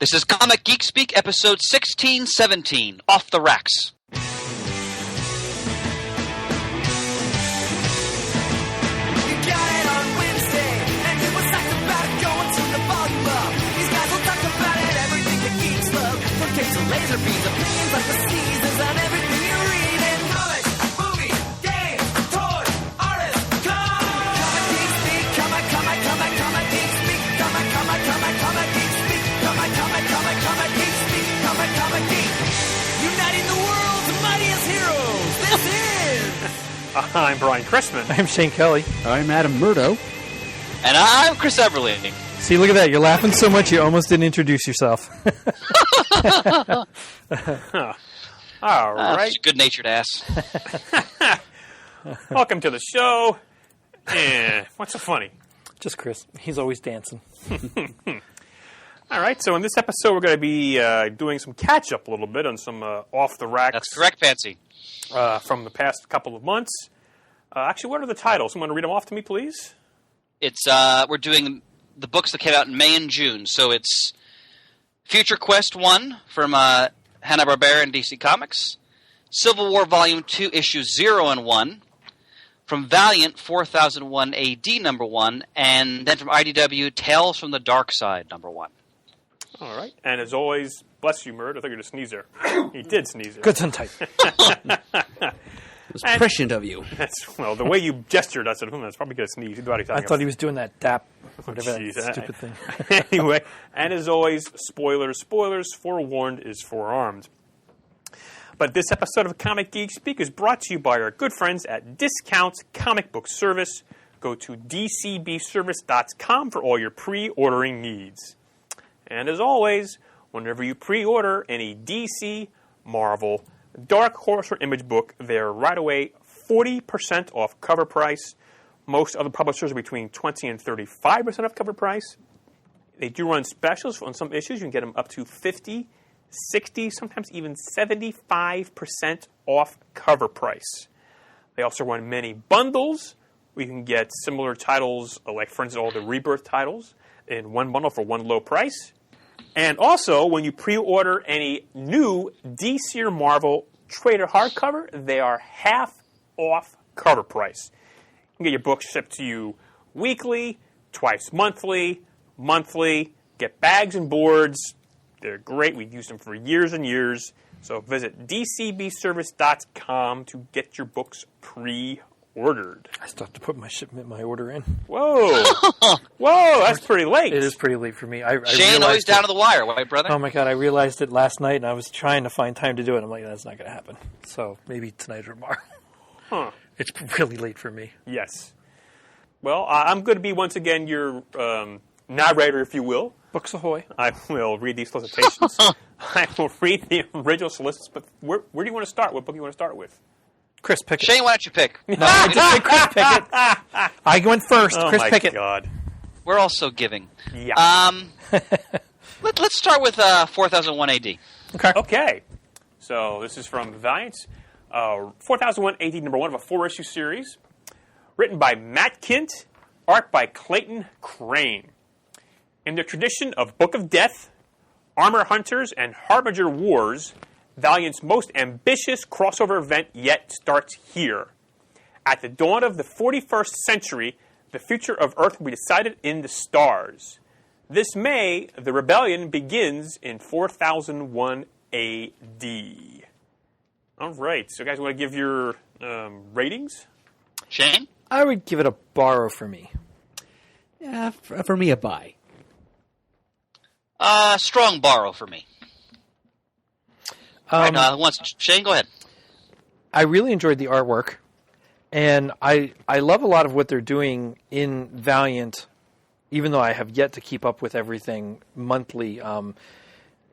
This is Comic Geek Speak, episode 1617, Off the Racks. You got it on Wednesday, and you was talking about it going to the volume up. These guys will talk about it, everything that geeks love. From tapes to laser beams, opinions like the seasons on everything you read. And comics, movies, games, toys, artists, Comic Geek Speak, Comic Geek Speak, Comic Geek Speak, Comic Geek Speak, Comic Geek. Uniting the world's mightiest heroes. This is... I'm Brian Chrisman. I'm Shane Kelly. I'm Adam Murdo. And I'm Chris Everly. See, look at that. You're laughing so much you almost didn't introduce yourself. All right. Good-natured ass. Welcome to the show. What's so funny? Just Chris. He's always dancing. All right, so in this episode, we're going to be doing some catch-up a little bit on some off-the-racks. That's correct, Fancy. From the past couple of months. Actually, what are the titles? Someone read them off to me, please? It's we're doing the books that came out in May and June. So it's Future Quest 1 from Hanna-Barbera and DC Comics, Civil War Volume 2, Issues 0 and 1, from Valiant, 4001 AD number 1, and then from IDW, Tales from the Darkside number 1. All right. And as always, bless you, Murd. I thought you were going to sneeze there. He did sneeze there. Good tight. It was prescient of you. Well, the way you gestured, I said, that's probably going to sneeze. I thought he was doing that dap, whatever Jeez, that stupid thing. Anyway, and as always, spoilers. Forewarned is forearmed. But this episode of Comic Geek Speak is brought to you by our good friends at Discounts Comic Book Service. Go to dcbservice.com for all your pre-ordering needs. And as always, whenever you pre-order any DC, Marvel, Dark Horse, or Image book, they're right away 40% off cover price. Most other publishers are between 20 and 35% off cover price. They do run specials on some issues. You can get them up to 50, 60, sometimes even 75% off cover price. They also run many bundles where you can get similar titles, like, for instance, all the Rebirth titles in one bundle for one low price. And also, when you pre-order any new DC or Marvel Trader hardcover, they are half off cover price. You can get your books shipped to you weekly, twice monthly, get bags and boards. They're great. We've used them for years and years. So visit dcbservice.com to get your books pre-ordered. I still have to put my order in. Whoa. Whoa, that's pretty late. It is pretty late for me. Shane, always down to the wire, right, brother? Oh, my God. I realized it last night, and I was trying to find time to do it. I'm like, that's not going to happen. So maybe tonight or tomorrow. Huh. It's really late for me. Yes. Well, I'm going to be, once again, your narrator, if you will. Books ahoy. I will read these solicitations. I will read the original solicits, but where do you want to start? What book do you want to start with? Chris Pickett. Shane, why don't you pick? No, I just say Chris Pickett. I went first. Oh, Chris my Pickett. God. We're all so giving. Yeah. Let's start with 4001 AD. Okay. So this is from Valiant. 4001 AD number 1 of a 4-issue series. Written by Matt Kint. Art by Clayton Crane. In the tradition of Book of Death, Armor Hunters, and Harbinger Wars, Valiant's most ambitious crossover event yet starts here. At the dawn of the 41st century, the future of Earth will be decided in the stars. This May, the rebellion begins in 4001 A.D. All right, so guys want to give your ratings? Shane? I would give it a borrow for me. Yeah, for me, a buy. Strong borrow for me. Shane, go ahead. I really enjoyed the artwork, and I love a lot of what they're doing in Valiant, even though I have yet to keep up with everything monthly.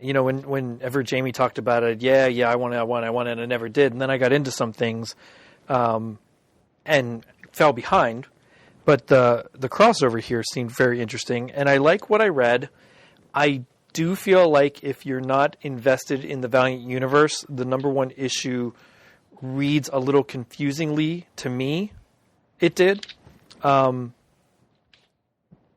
Whenever Jamie talked about it, I want it, and I never did. And then I got into some things and fell behind. But the crossover here seemed very interesting, and I like what I read. I do feel like if you're not invested in the Valiant universe, the number 1 issue reads a little confusingly to me. It did.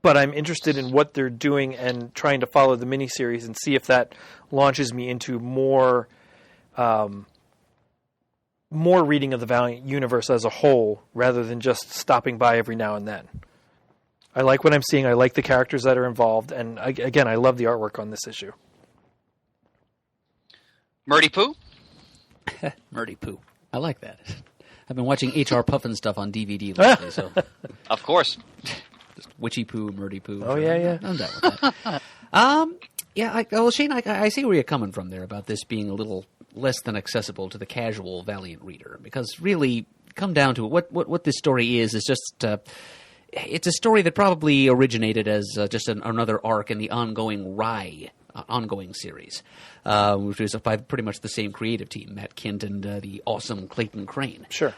but I'm interested in what they're doing and trying to follow the miniseries and see if that launches me into more reading of the Valiant universe as a whole, rather than just stopping by every now and then. I like what I'm seeing. I like the characters that are involved, and again, I love the artwork on this issue. Murdy Poo? Murdy Poo. I like that. I've been watching H.R. Puffin stuff on DVD lately, so... Of course. Just Witchy Poo, Murdy Poo. Oh, yeah. I'm down with that. Shane, I see where you're coming from there about this being a little less than accessible to the casual Valiant reader. Because really, come down to it, what this story is just... it's a story that probably originated as just another arc in the ongoing Rye ongoing series, which is by pretty much the same creative team, Matt Kint and the awesome Clayton Crane. Sure.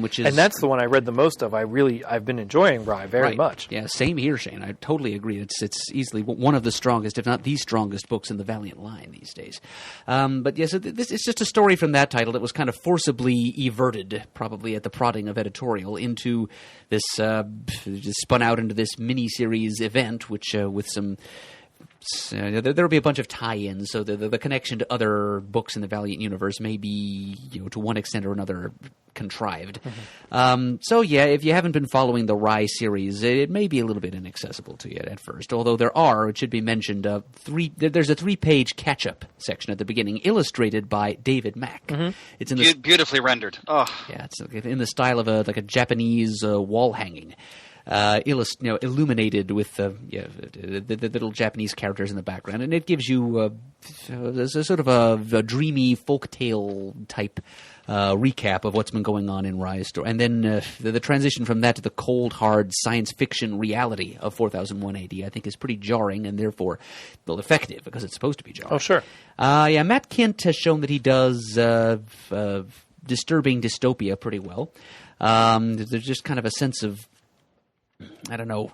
Which is, and that's the one I read the most of. I've been enjoying Rye very much. Yeah, same here, Shane. I totally agree. It's easily one of the strongest, if not the strongest, books in the Valiant line these days. But yeah, so this is just a story from that title that was kind of forcibly everted, probably at the prodding of editorial, into this, just spun out into this miniseries event, which with some... there'll be a bunch of tie-ins, so the connection to other books in the Valiant universe may be, to one extent or another, contrived. Mm-hmm. So yeah, if you haven't been following the Rye series, it may be a little bit inaccessible to you at first. Although it should be mentioned, there's a 3-page catch-up section at the beginning, illustrated by David Mack. Mm-hmm. It's in beautifully rendered. Oh, yeah, it's in the style of a Japanese wall hanging. Illuminated with the little Japanese characters in the background, and it gives you a sort of a dreamy folktale type recap of what's been going on in Rye's story, and then the transition from that to the cold, hard science fiction reality of 4001 AD, I think, is pretty jarring and therefore effective because it's supposed to be jarring. Oh, sure. Matt Kint has shown that he does disturbing dystopia pretty well. There's just kind of a sense of, I don't know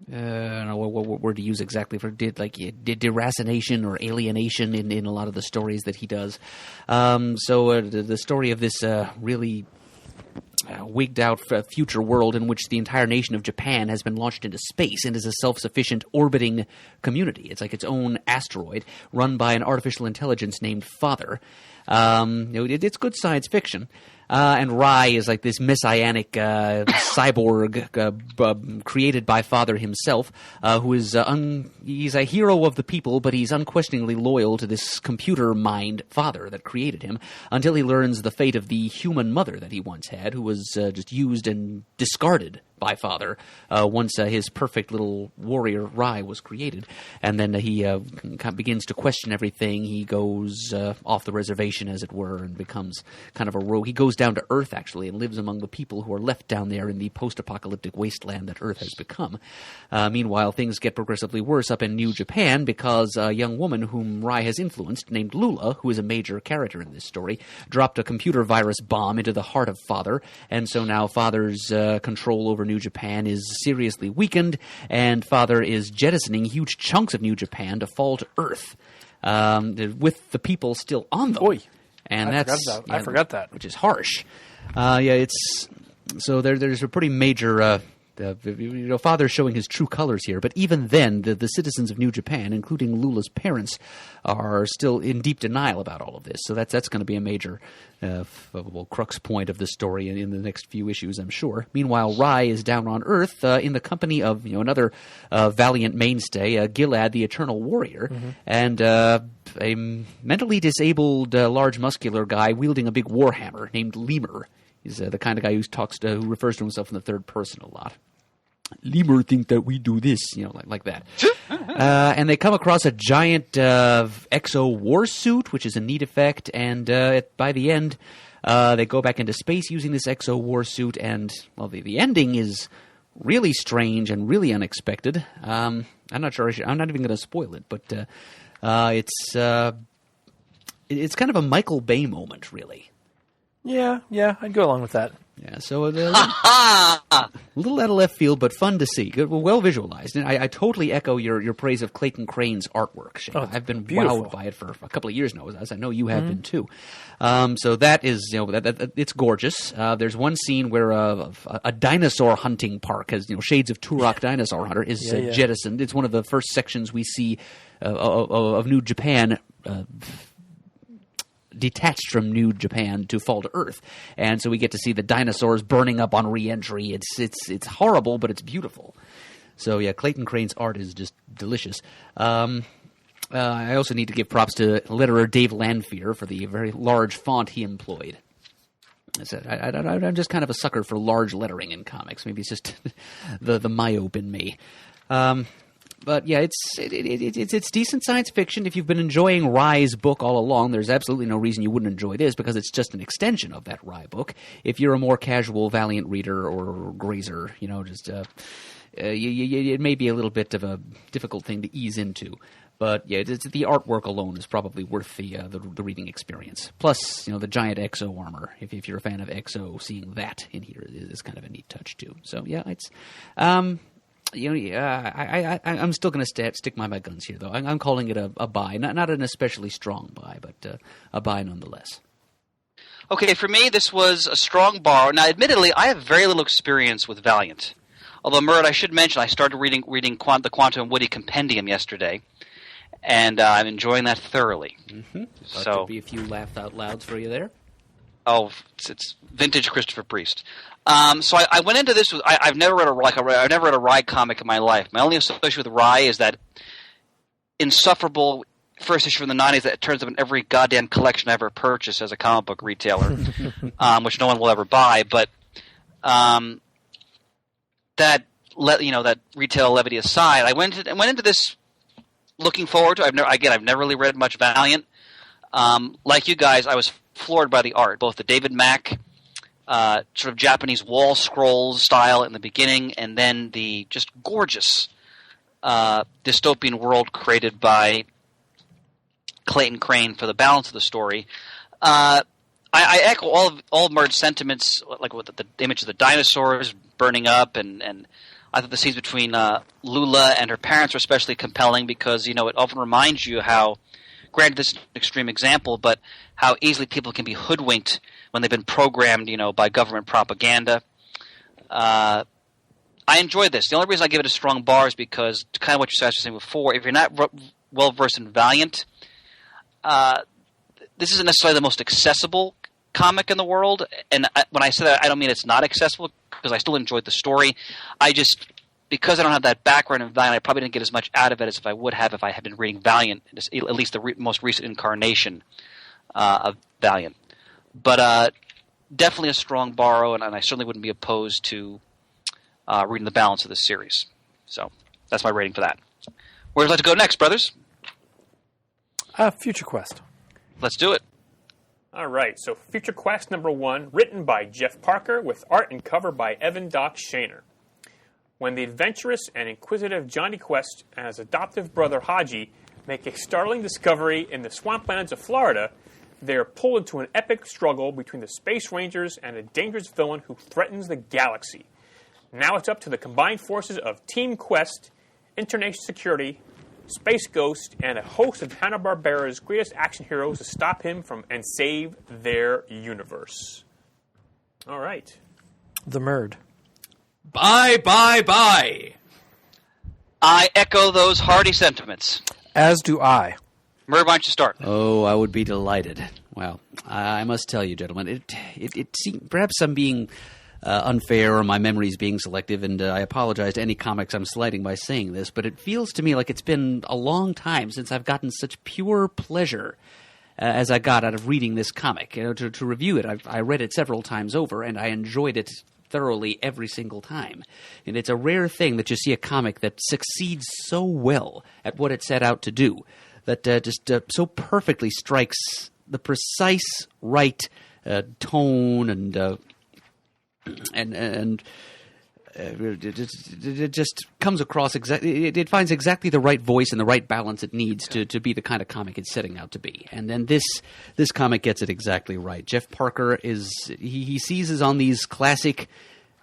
what word to use exactly for deracination or alienation in a lot of the stories that he does. So the story of this really wigged out future world in which the entire nation of Japan has been launched into space and is a self-sufficient orbiting community. It's like its own asteroid run by an artificial intelligence named Father. It's good science fiction. And Rye is like this messianic cyborg created by Father himself, who is he's a hero of the people, but he's unquestioningly loyal to this computer mind Father that created him, until he learns the fate of the human mother that he once had, who was just used and discarded by Father once his perfect little warrior Rye was created. And then he begins to question everything. He goes off the reservation, as it were, and becomes kind of a rogue. He goes down to Earth, actually, and lives among the people who are left down there in the post-apocalyptic wasteland that Earth has become. Meanwhile, things get progressively worse up in New Japan because a young woman whom Rye has influenced, named Lula, who is a major character in this story, dropped a computer virus bomb into the heart of Father, and so now Father's control over New Japan is seriously weakened, and Father is jettisoning huge chunks of New Japan to fall to Earth, with the people still on them. Boy. And I forgot that. Which is harsh. It's so there's a pretty major. Father's showing his true colors here, but even then, the citizens of New Japan, including Lula's parents, are still in deep denial about all of this. So that's going to be a major crux point of the story in the next few issues, I'm sure. Meanwhile, Rye is down on Earth in the company of another Valiant mainstay, Gilad the Eternal Warrior, and a mentally disabled, large, muscular guy wielding a big warhammer named Lemur. He's the kind of guy who refers to himself in the third person a lot. Lemur think that we do this, like that. And they come across a giant exo war suit, which is a neat effect. And by the end, they go back into space using this exo war suit. And the ending is really strange and really unexpected. I'm not sure. I'm not even going to spoil it, but it's kind of a Michael Bay moment, really. Yeah, I'd go along with that. Yeah, so a little out of left field, but fun to see. Good, well visualized. And I totally echo your praise of Clayton Crane's artwork, Shane. I've been wowed by it for a couple of years now, as I know you have been too. So that is, it's gorgeous. There's one scene where a dinosaur hunting park has, shades of Turok Dinosaur Hunter is jettisoned. It's one of the first sections we see of New Japan. Detached from New Japan to fall to Earth, and so we get to see the dinosaurs burning up on re-entry. It's horrible, but it's beautiful. So yeah, Clayton Crane's art is just delicious. I also need to give props to letterer Dave Lanphier for the very large font he employed. I'm just kind of a sucker for large lettering in comics. Maybe it's just the myope in me. But yeah, it's decent science fiction. If you've been enjoying Rye's book all along, there's absolutely no reason you wouldn't enjoy this because it's just an extension of that Rye book. If you're a more casual Valiant reader or grazer, it may be a little bit of a difficult thing to ease into. But yeah, the artwork alone is probably worth the reading experience. Plus, the giant Exo armor. If you're a fan of Exo, seeing that in here is kind of a neat touch too. So yeah, it's. I'm still going to stick by my guns here, though. I'm calling it a buy, not an especially strong buy, but a buy nonetheless. Okay, for me, this was a strong borrow. Now, admittedly, I have very little experience with Valiant. Although, Murd, I should mention, I started reading the Quantum Woody Compendium yesterday, and I'm enjoying that thoroughly. Mm-hmm. So there'll be a few laugh out louds for you there. Oh, it's vintage Christopher Priest. So I went into this with I've never read a Rye comic in my life. My only association with Rye is that insufferable first issue from the 90s that turns up in every goddamn collection I ever purchased as a comic book retailer, which no one will ever buy. But that retail levity aside, I went into this looking forward to. I've never really read much Valiant. Like you guys, I was floored by the art, both the David Mack sort of Japanese wall scroll style in the beginning, and then the just gorgeous dystopian world created by Clayton Crane for the balance of the story. I echo all of Murd's sentiments, like with the image of the dinosaurs burning up, and I thought the scenes between Lula and her parents were especially compelling because it often reminds you how, granted this is an extreme example, but how easily people can be hoodwinked when they've been programmed, by government propaganda. I enjoyed this. The only reason I give it a strong bar is because, kind of what you guys were saying before, if you're not well-versed in Valiant, this isn't necessarily the most accessible comic in the world. And when I say that, I don't mean it's not accessible, because I still enjoyed the story. Because I don't have that background in Valiant, I probably didn't get as much out of it as if I would have if I had been reading Valiant, at least the most recent incarnation of Valiant. But definitely a strong borrow, and I certainly wouldn't be opposed to reading the balance of this series. So that's my rating for that. Where would you like to go next, brothers? Future Quest. Let's do it. All right, so Future Quest #1, written by Jeff Parker with art and cover by Evan Doc Shaner. When the adventurous and inquisitive Johnny Quest and his adoptive brother Haji make a startling discovery in the swamplands of Florida, they are pulled into an epic struggle between the Space Rangers and a dangerous villain who threatens the galaxy. Now it's up to the combined forces of Team Quest, International Security, Space Ghost, and a host of Hanna-Barbera's greatest action heroes to stop him and save their universe. All right. The Murd. Bye. I echo those hearty sentiments. As do I. Murd, why don't you start? Oh, I would be delighted. Well, I must tell you, gentlemen, it seems, perhaps I'm being unfair or my memory's being selective, and I apologize to any comics I'm slighting by saying this, but it feels to me like it's been a long time since I've gotten such pure pleasure as I got out of reading this comic. To review it, I read it several times over, and I enjoyed it thoroughly every single time. And it's a rare thing that you see a comic that succeeds so well at what it set out to do, that just so perfectly strikes the precise right tone and it just comes across exactly. It finds exactly the right voice and the right balance it needs to be the kind of comic it's setting out to be. And then this comic gets it exactly right. Jeff Parker he seizes on these classic,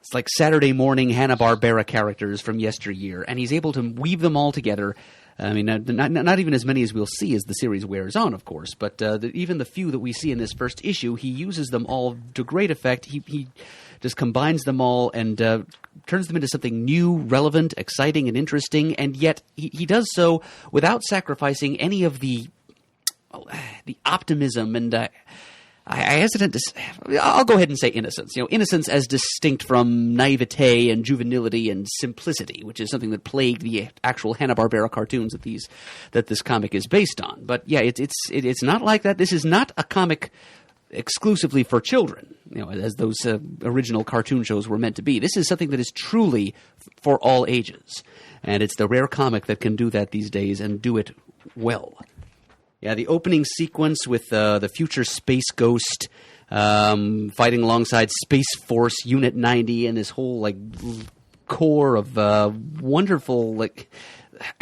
it's like Saturday morning Hanna-Barbera characters from yesteryear, and he's able to weave them all together. I mean, not even as many as we'll see as the series wears on, of course, but even the few that we see in this first issue, he uses them all to great effect. He just combines them all and turns them into something new, relevant, exciting, and interesting, and yet he does so without sacrificing any of the optimism and I'll go ahead and say innocence. Innocence as distinct from naivete and juvenility and simplicity, which is something that plagued the actual Hanna-Barbera cartoons that this comic is based on. But yeah, it's not like that. This is not a comic exclusively for children, as those original cartoon shows were meant to be. This is something that is truly for all ages, and it's the rare comic that can do that these days and do it well. Yeah, the opening sequence with the future Space Ghost fighting alongside Space Force Unit 90 and this whole core of wonderful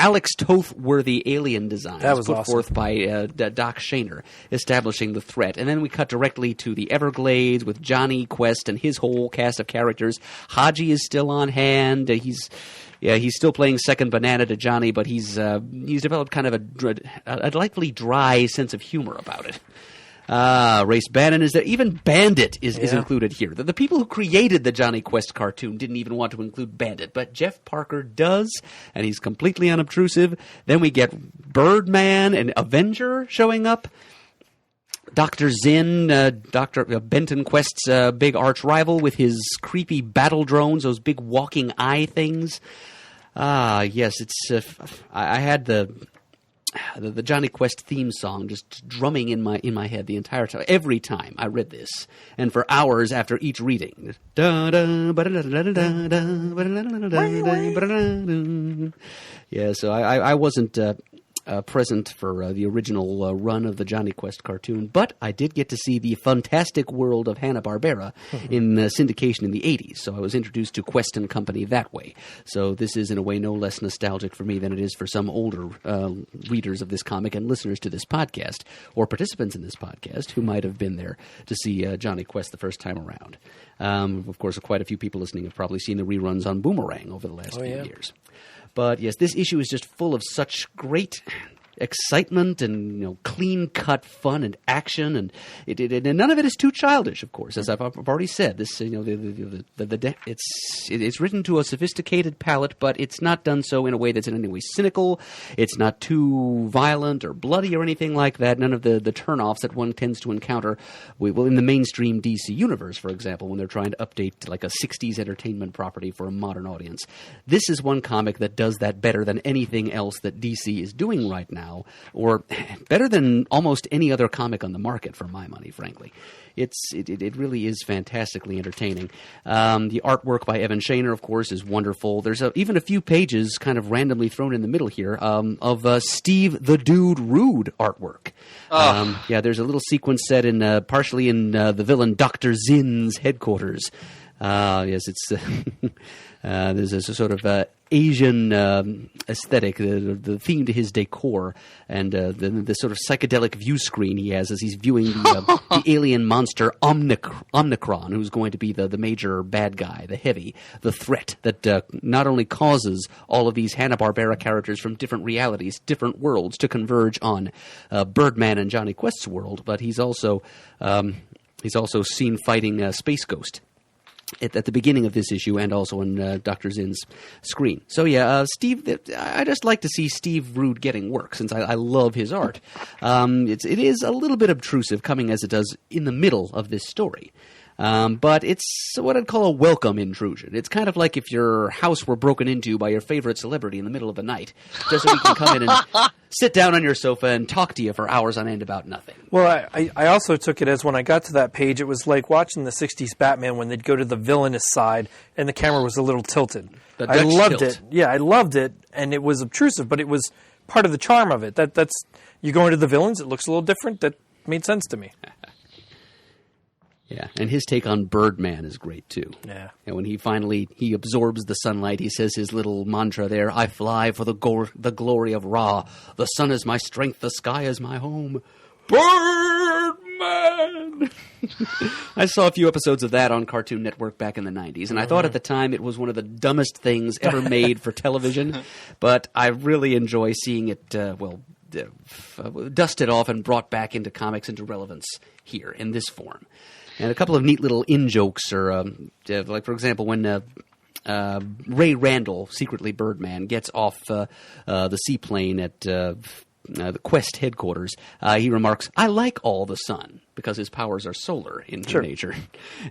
Alex Toth-worthy alien designs that was put awesome. forth by Doc Shaner, establishing the threat. And then we cut directly to the Everglades with Johnny Quest and his whole cast of characters. Haji is still on hand. He's still playing second banana to Johnny, but he's developed kind of a likely dry sense of humor about it. Race Bannon is there. Even Bandit is included here. The people who created the Johnny Quest cartoon didn't even want to include Bandit, but Jeff Parker does, and he's completely unobtrusive. Then we get Birdman and Avenger showing up. Dr. Zinn, Dr. Benton Quest's big arch rival with his creepy battle drones, those big walking eye things. Yes, it's. I had the Johnny Quest theme song just drumming in my head the entire time, every time I read this, and for hours after each reading. Yeah, so I wasn't present for the original run of the Johnny Quest cartoon, but I did get to see the fantastic world of Hanna-Barbera in syndication in the 80s, so I was introduced to Quest and Company that way. So this is in a way no less nostalgic for me than it is for some older readers of this comic and listeners to this podcast, or participants in this podcast who might have been there to see Johnny Quest the first time around. Of course, quite a few people listening have probably seen the reruns on Boomerang over the last few years. But yes, this issue is just full of such great excitement and clean-cut fun and action, and none of it is too childish. Of course, as I've already said, this it's written to a sophisticated palate, but it's not done so in a way that's in any way cynical. It's not too violent or bloody or anything like that. None of the turnoffs that one tends to encounter, in the mainstream DC universe, for example, when they're trying to update like a '60s entertainment property for a modern audience. This is one comic that does that better than anything else that DC is doing right now. Or better than almost any other comic on the market, for my money, frankly. It really is fantastically entertaining. The artwork by Evan Shaner, of course, is wonderful. There's even a few pages kind of randomly thrown in the middle here of Steve the Dude Rude artworurt. There's a little sequence set in partially in the villain Dr. Zinn's headquarters. Yes, it's there's a sort of Asian aesthetic, the theme to his decor, and the sort of psychedelic view screen he has as he's viewing the alien monster Omnicron, who's going to be the major bad guy, the heavy, the threat that not only causes all of these Hanna-Barbera characters from different realities, different worlds, to converge on Birdman and Johnny Quest's world, but he's also seen fighting Space Ghost at the beginning of this issue and also on Dr. Zinn's screen. So yeah, Steve, I just like to see Steve Rude getting work since I love his art. It is a little bit obtrusive coming as it does in the middle of this story. But it's what I'd call a welcome intrusion. It's kind of like if your house were broken into by your favorite celebrity in the middle of the night, just so he can come in and sit down on your sofa and talk to you for hours on end about nothing. Well, I also took it as when I got to that page, it was like watching the 60s Batman when they'd go to the villainous side and the camera was a little tilted. I loved it. Yeah, I loved it, and it was obtrusive, but it was part of the charm of it. You go into the villains, it looks a little different. That made sense to me. Yeah, and his take on Birdman is great, too. Yeah. And when he absorbs the sunlight, he says his little mantra there, I fly for the glory of Ra. The sun is my strength, the sky is my home. Birdman! I saw a few episodes of that on Cartoon Network back in the 90s, and I thought at the time it was one of the dumbest things ever made for television, but I really enjoy seeing it, dusted off and brought back into comics into relevance here in this form. And a couple of neat little in-jokes are, like, for example, when Ray Randall, secretly Birdman, gets off the seaplane at the Quest headquarters, he remarks, I like all the sun, because his powers are solar in nature.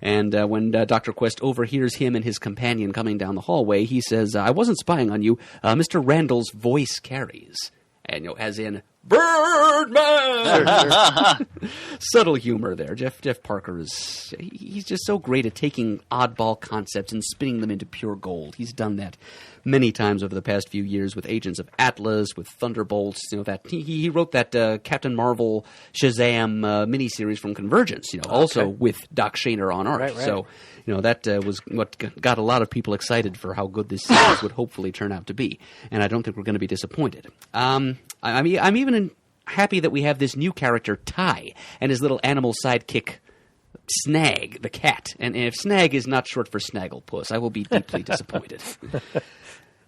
And when Dr. Quest overhears him and his companion coming down the hallway, he says, I wasn't spying on you. Mr. Randall's voice carries. And, as in, Birdman! Subtle humor there. Jeff Parker he's just so great at taking oddball concepts and spinning them into pure gold. He's done that many times over the past few years with Agents of Atlas, with Thunderbolts. That he wrote that Captain Marvel Shazam miniseries from Convergence. Also with Doc Shaner on art. Right. So that was what got a lot of people excited for how good this series would hopefully turn out to be. And I don't think we're going to be disappointed. I'm even happy that we have this new character, Ty, and his little animal sidekick, Snag, the cat. And if Snag is not short for Snagglepuss, I will be deeply disappointed.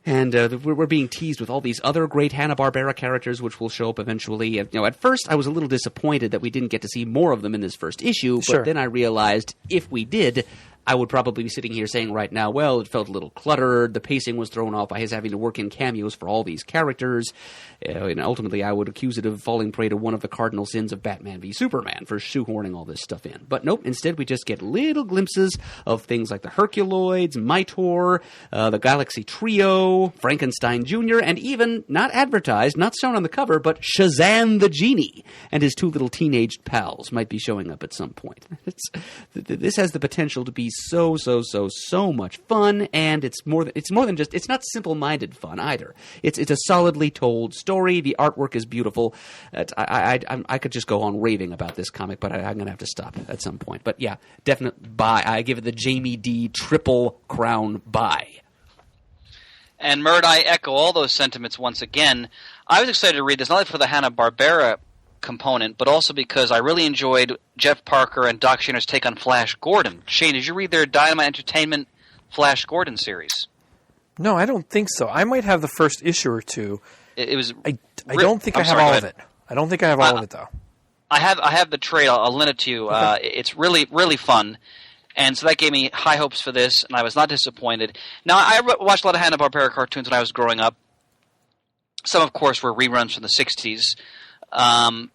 And we're being teased with all these other great Hanna-Barbera characters, which will show up eventually. At first, I was a little disappointed that we didn't get to see more of them in this first issue, but then I realized if we did, I would probably be sitting here saying right now, well, it felt a little cluttered. The pacing was thrown off by his having to work in cameos for all these characters. And ultimately, I would accuse it of falling prey to one of the cardinal sins of Batman v Superman for shoehorning all this stuff in. But nope, instead we just get little glimpses of things like the Herculoids, Mitor, the Galaxy Trio, Frankenstein Jr., and even, not advertised, not shown on the cover, but Shazam the Genie and his two little teenage pals might be showing up at some point. This has the potential to be so much fun, and it's more than just, it's not simple-minded fun either. It's a solidly told story. The artwork is beautiful. I could just go on raving about this comic, but I'm going to have to stop at some point. But yeah, definite buy. I give it the Jamie D. Triple Crown buy. And Murd, I echo all those sentiments once again. I was excited to read this, not only for the Hanna-Barbera component, but also because I really enjoyed Jeff Parker and Doc Shaner's take on Flash Gordon. Shane, did you read their Dynamite Entertainment Flash Gordon series? No, I don't think so. I might have the first issue or two. It was. I don't think I have all of it. I don't think I have all of it, though. I have the trade. I'll lend it to you. Okay. It's really, really fun. And so that gave me high hopes for this, and I was not disappointed. Now, I watched a lot of Hanna-Barbera cartoons when I was growing up. Some, of course, were reruns from the 60s.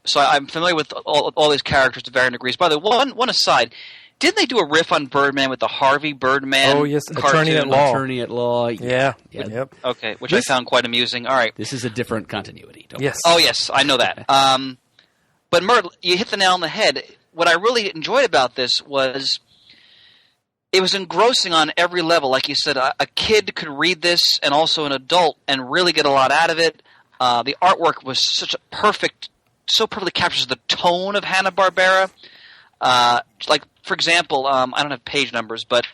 So I'm familiar with all these characters to varying degrees. By the way, one aside, didn't they do a riff on Birdman with the Harvey Birdman? Oh, yes, cartoon? Attorney at Law. Yeah. Yep. Okay, which I found quite amusing. All right. This is a different continuity. Yes. Oh, yes, I know that. But Mert, you hit the nail on the head. What I really enjoyed about this was it was engrossing on every level. Like you said, a kid could read this, and also an adult, and really get a lot out of it. The artwork was so perfectly captures the tone of Hanna-Barbera. Like, for example, I don't have page numbers, but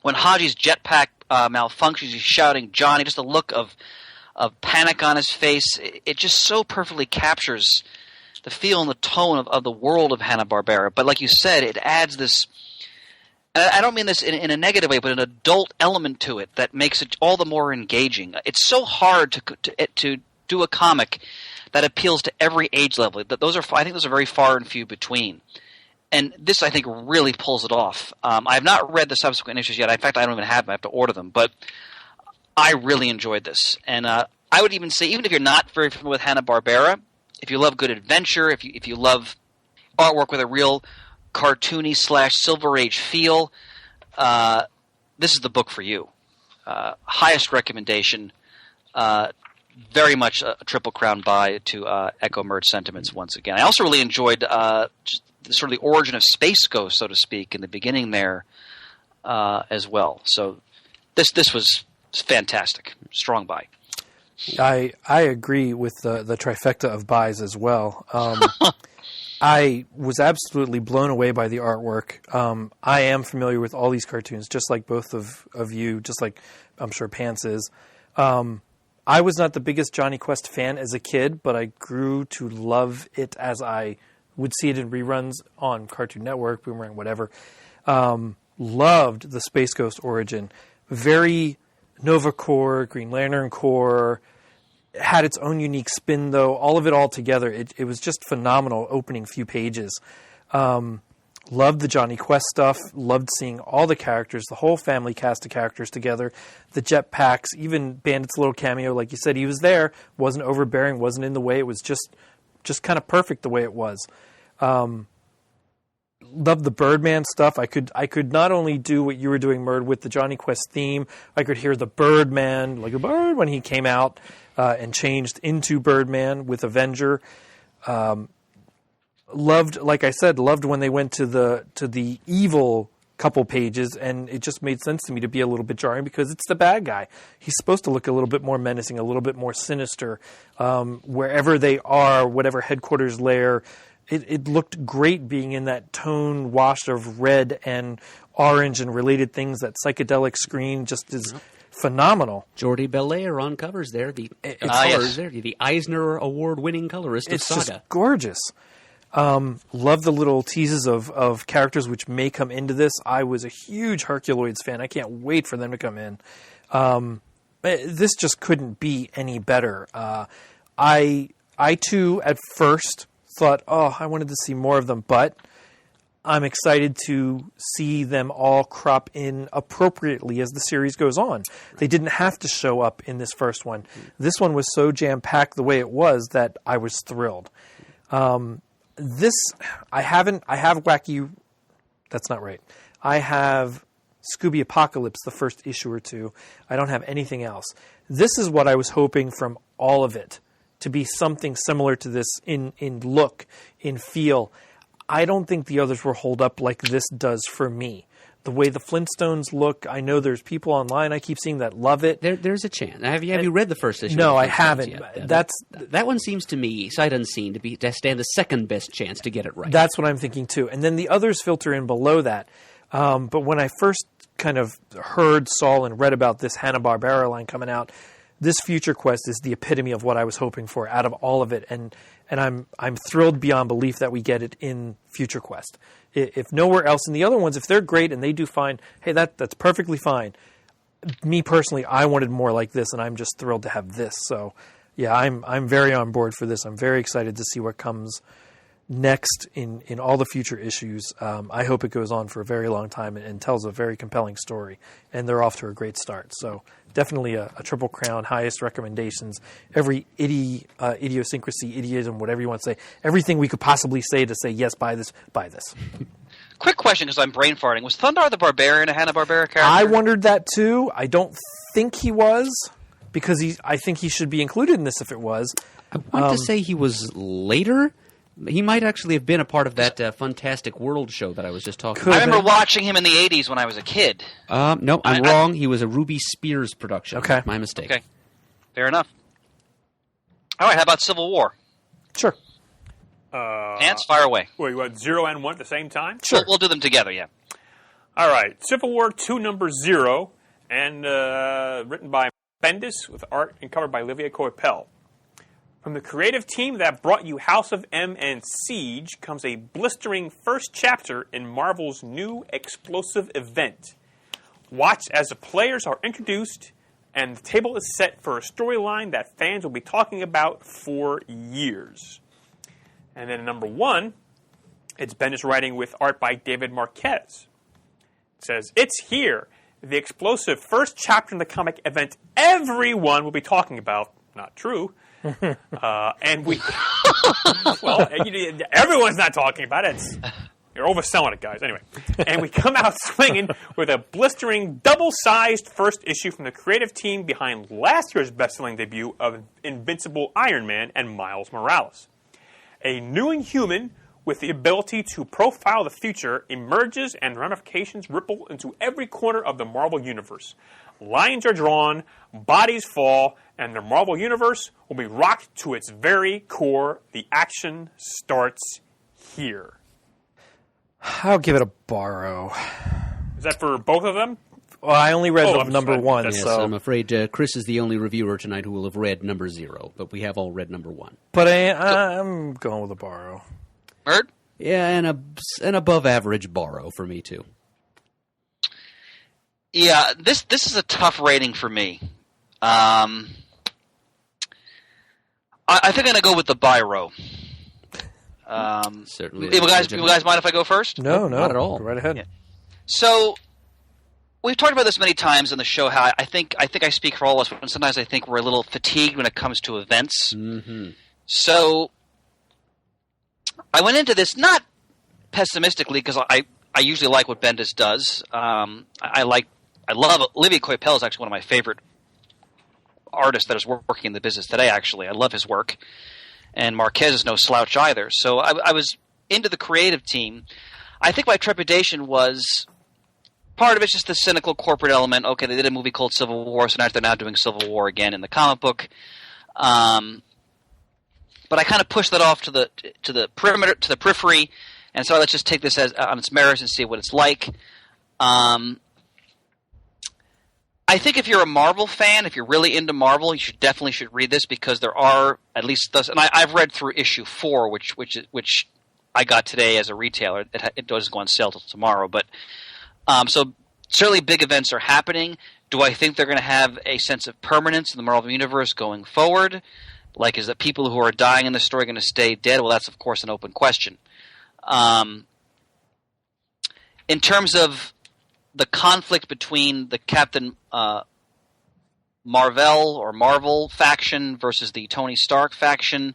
when Haji's jetpack malfunctions, he's shouting Johnny, just a look of panic on his face. It just so perfectly captures the feel and the tone of the world of Hanna-Barbera. But like you said, it adds this, and I don't mean this in a negative way, but an adult element to it that makes it all the more engaging. It's so hard to do a comic that appeals to every age level. I think those are very far and few between. And this, I think, really pulls it off. I have not read the subsequent issues yet. In fact, I don't even have them. I have to order them. But I really enjoyed this. And I would even say, even if you're not very familiar with Hanna-Barbera, if you love good adventure, if you love artwork with a real cartoony / Silver Age feel, this is the book for you. Highest recommendation. Very much a Triple Crown buy to echo Merd's sentiments once again. I also really enjoyed sort of the origin of Space Ghost, so to speak, in the beginning there as well. So this was fantastic. Strong buy. I agree with the trifecta of buys as well. I was absolutely blown away by the artwork. I am familiar with all these cartoons, just like both of you, just like I'm sure Pants is. I was not the biggest Johnny Quest fan as a kid, but I grew to love it as I would see it in reruns on Cartoon Network, Boomerang, whatever. Loved the Space Ghost origin. Very Nova Corps, Green Lantern Corps. Had its own unique spin, though. All of it all together, it was just phenomenal opening few pages. Loved the Johnny Quest stuff. Loved seeing all the characters, the whole family cast of characters together. The jetpacks, even Bandit's little cameo. Like you said, he was there. Wasn't overbearing, wasn't in the way. It was just kind of perfect the way it was. Loved the Birdman stuff. I could not only do what you were doing, Murd, with the Johnny Quest theme. I could hear the Birdman, like a bird, when he came out and changed into Birdman with Avenger. Loved, like I said, loved when they went to the evil couple pages, and it just made sense to me to be a little bit jarring because it's the bad guy. He's supposed to look a little bit more menacing, a little bit more sinister. Wherever they are, whatever headquarters lair, it looked great being in that tone wash of red and orange and related things. That psychedelic screen just is phenomenal. Jordi Belair on covers there. The colors there. The Eisner Award-winning colorist of It's Saga. just gorgeous. Love the little teases of characters which may come into this. I was a huge Herculoids fan. I can't wait for them to come in. This just couldn't be any better. I too, at first, thought, I wanted to see more of them, but I'm excited to see them all crop in appropriately as the series goes on. They didn't have to show up in this first one. This one was so jam-packed the way it was that I was thrilled. I have Wacky... That's not right. I have Scooby Apocalypse, the first issue or two. I don't have anything else. This is what I was hoping from all of it, to be something similar to this in look, in feel. I don't think the others will hold up like this does for me. The way the Flintstones look, I know there's people online I keep seeing that love it. There's a chance. Have you read the first issue? No, I haven't. That one seems to me, sight unseen, to stand the second best chance to get it right. That's what I'm thinking too. And then the others filter in below that. But when I first kind of heard, saw, and read about this Hanna-Barbera line coming out, this Future Quest is the epitome of what I was hoping for out of all of it, and I'm thrilled beyond belief that we get it in Future Quest. If nowhere else, and the other ones, if they're great and they do fine, hey, that's perfectly fine. Me personally, I wanted more like this, and I'm just thrilled to have this. So, yeah, I'm very on board for this. I'm very excited to see what comes next in all the future issues. I hope it goes on for a very long time and tells a very compelling story, and they're off to a great start. So definitely a Triple Crown, highest recommendations. Every idiosyncrasy, idiom, whatever you want to say, everything we could possibly say to say, yes, buy this, buy this. Quick question, because I'm brain farting. Was Thundar the Barbarian a Hanna-Barbera character? I wondered that too. I don't think he was, because I think he should be included in this if it was. I want to say he was later. He might actually have been a part of that Fantastic World show that I was just talking about. I remember watching him in the 80s when I was a kid. No, I'm wrong. He was a Ruby Spears production. Okay. My mistake. Okay. Fair enough. All right, how about Civil War? Sure. Pants, fire away. Wait, you want 0 and 1 at the same time? Sure. We'll do them together, yeah. All right. Civil War 2, number 0, and written by Bendis with art and covered by Olivier Coipel. From the creative team that brought you House of M and Siege comes a blistering first chapter in Marvel's new explosive event. Watch as the players are introduced and the table is set for a storyline that fans will be talking about for years. And then number 1, it's Bendis writing with art by David Marquez. It says, "It's here, the explosive first chapter in the comic event everyone will be talking about." Not true. And we, well, everyone's not talking about it. You're overselling it, guys. Anyway, and we come out swinging with a blistering, double-sized first issue from the creative team behind last year's best-selling debut of Invincible Iron Man and Miles Morales. A new Inhuman with the ability to profile the future emerges, and ramifications ripple into every corner of the Marvel Universe. Lines are drawn, bodies fall, and the Marvel Universe will be rocked to its very core. The action starts here? I'll give it a borrow. Is that for both of them? Well, I only read I'm number sorry. one, Yes, Yes, so. I'm afraid Chris is the only reviewer tonight who will have read number 0, but we have all read number 1. But I'm going with a borrow. Bird? Yeah, and an above-average borrow for me, too. Yeah, this is a tough rating for me. I think I'm going to go with the Biro. Certainly. You guys mind if I go first? No, not at all. Go right ahead. Yeah. So, we've talked about this many times on the show, how I think I speak for all of us, but sometimes I think we're a little fatigued when it comes to events. Mm-hmm. So, I went into this not pessimistically, because I usually like what Bendis does. I love Olivier Coipel is actually one of my favorite artists that is working in the business today, actually. I love his work. And Marquez is no slouch either. So I was into the creative team. I think my trepidation was, part of it's just the cynical corporate element. Okay, they did a movie called Civil War, so now they're now doing Civil War again in the comic book. But I kind of pushed that off to the perimeter, to the periphery, and so let's just take this as on its merits and see what it's like. I think if you're a Marvel fan, if you're really into Marvel, you definitely should read this, because there are at least thus, and I've read through issue 4, which I got today as a retailer. It doesn't go on sale till tomorrow, but so certainly big events are happening. Do I think they're going to have a sense of permanence in the Marvel Universe going forward? Like, is that people who are dying in the story going to stay dead? Well, that's of course an open question. In terms of the conflict between the Captain Marvel faction versus the Tony Stark faction,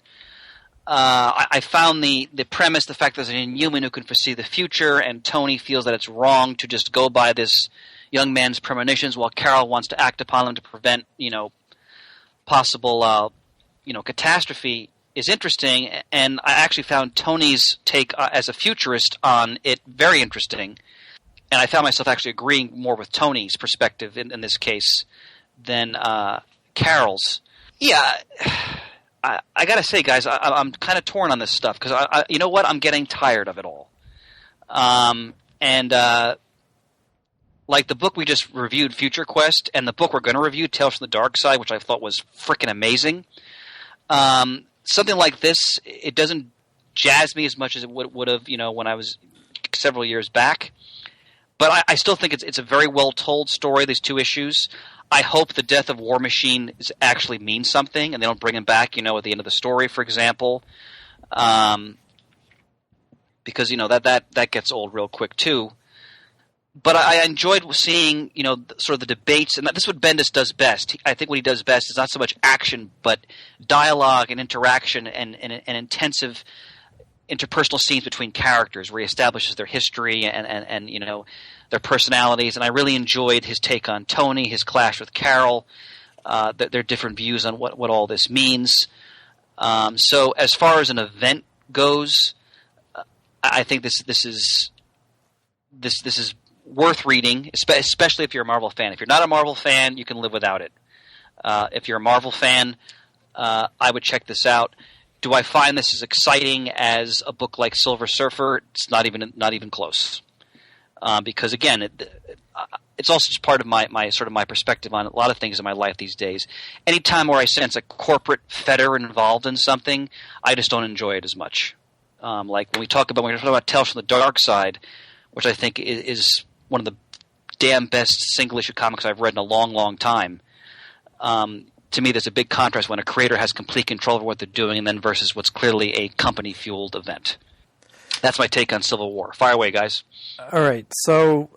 I found the premise, the fact that there's an Inhuman who can foresee the future, and Tony feels that it's wrong to just go by this young man's premonitions, while Carol wants to act upon them to prevent, possible, catastrophe, is interesting. And I actually found Tony's take as a futurist on it very interesting. And I found myself actually agreeing more with Tony's perspective in this case than Carol's. Yeah, I got to say, guys, I'm kind of torn on this stuff, because you know what? I'm getting tired of it all. Like the book we just reviewed, Future Quest, and the book we're going to review, Tales from the Darkside, which I thought was freaking amazing. Something like this, it doesn't jazz me as much as it would have, when I was several years back. But I still think it's a very well-told story, these 2 issues. I hope the death of War Machine actually means something, and they don't bring him back, at the end of the story, for example. Because, that gets old real quick, too. But I enjoyed seeing, sort of the debates, and this is what Bendis does best. I think what he does best is not so much action, but dialogue and interaction and intensive interpersonal scenes between characters, where he establishes their history and their personalities. And I really enjoyed his take on Tony, his clash with Carol, their different views on what all this means. So as far as an event goes, I think this is worth reading, especially if you're a Marvel fan. If you're not a Marvel fan, you can live without it. If you're a Marvel fan, I would check this out. Do I find this as exciting as a book like Silver Surfer? It's not even close. Because again, it's also just part of my sort of my perspective on a lot of things in my life these days. Anytime where I sense a corporate fetter involved in something, I just don't enjoy it as much. Like when we talk about Tales from the Darkside, which I think is one of the damn best single issue comics I've read in a long, long time. To me, there's a big contrast when a creator has complete control over what they're doing, and then versus what's clearly a company-fueled event. That's my take on Civil War. Fire away, guys. All right. So,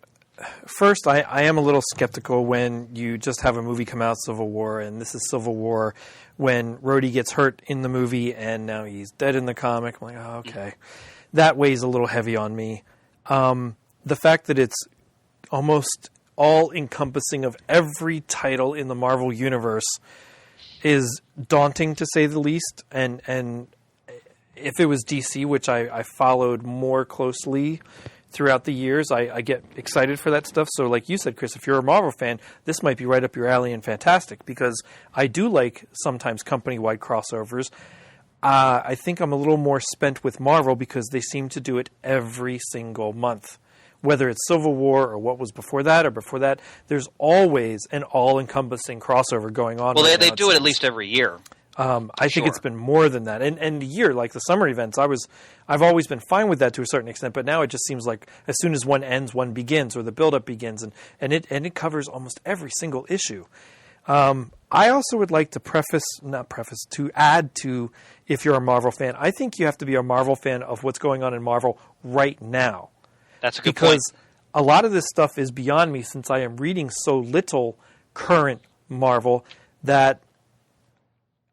first, I am a little skeptical when you just have a movie come out, Civil War, and this is Civil War when Rhodey gets hurt in the movie and now he's dead in the comic. I'm like, oh, okay. That weighs a little heavy on me. The fact that it's almost all-encompassing of every title in the Marvel Universe is daunting, to say the least. And if it was DC, which I followed more closely throughout the years, I get excited for that stuff. So like you said, Chris, if you're a Marvel fan, this might be right up your alley and fantastic, because I do like sometimes company-wide crossovers. I think I'm a little more spent with Marvel because they seem to do it every single month. Whether it's Civil War or what was before that or before that, there's always an all-encompassing crossover going on. Well, right they now, do it at least every year. I think it's been more than that. And the year, like the summer events, I've always been fine with that to a certain extent, but now it just seems like as soon as one ends, one begins, or the build-up begins, and it covers almost every single issue. I also would like to add to, if you're a Marvel fan, I think you have to be a Marvel fan of what's going on in Marvel right now. That's a good point. Because a lot of this stuff is beyond me since I am reading so little current Marvel that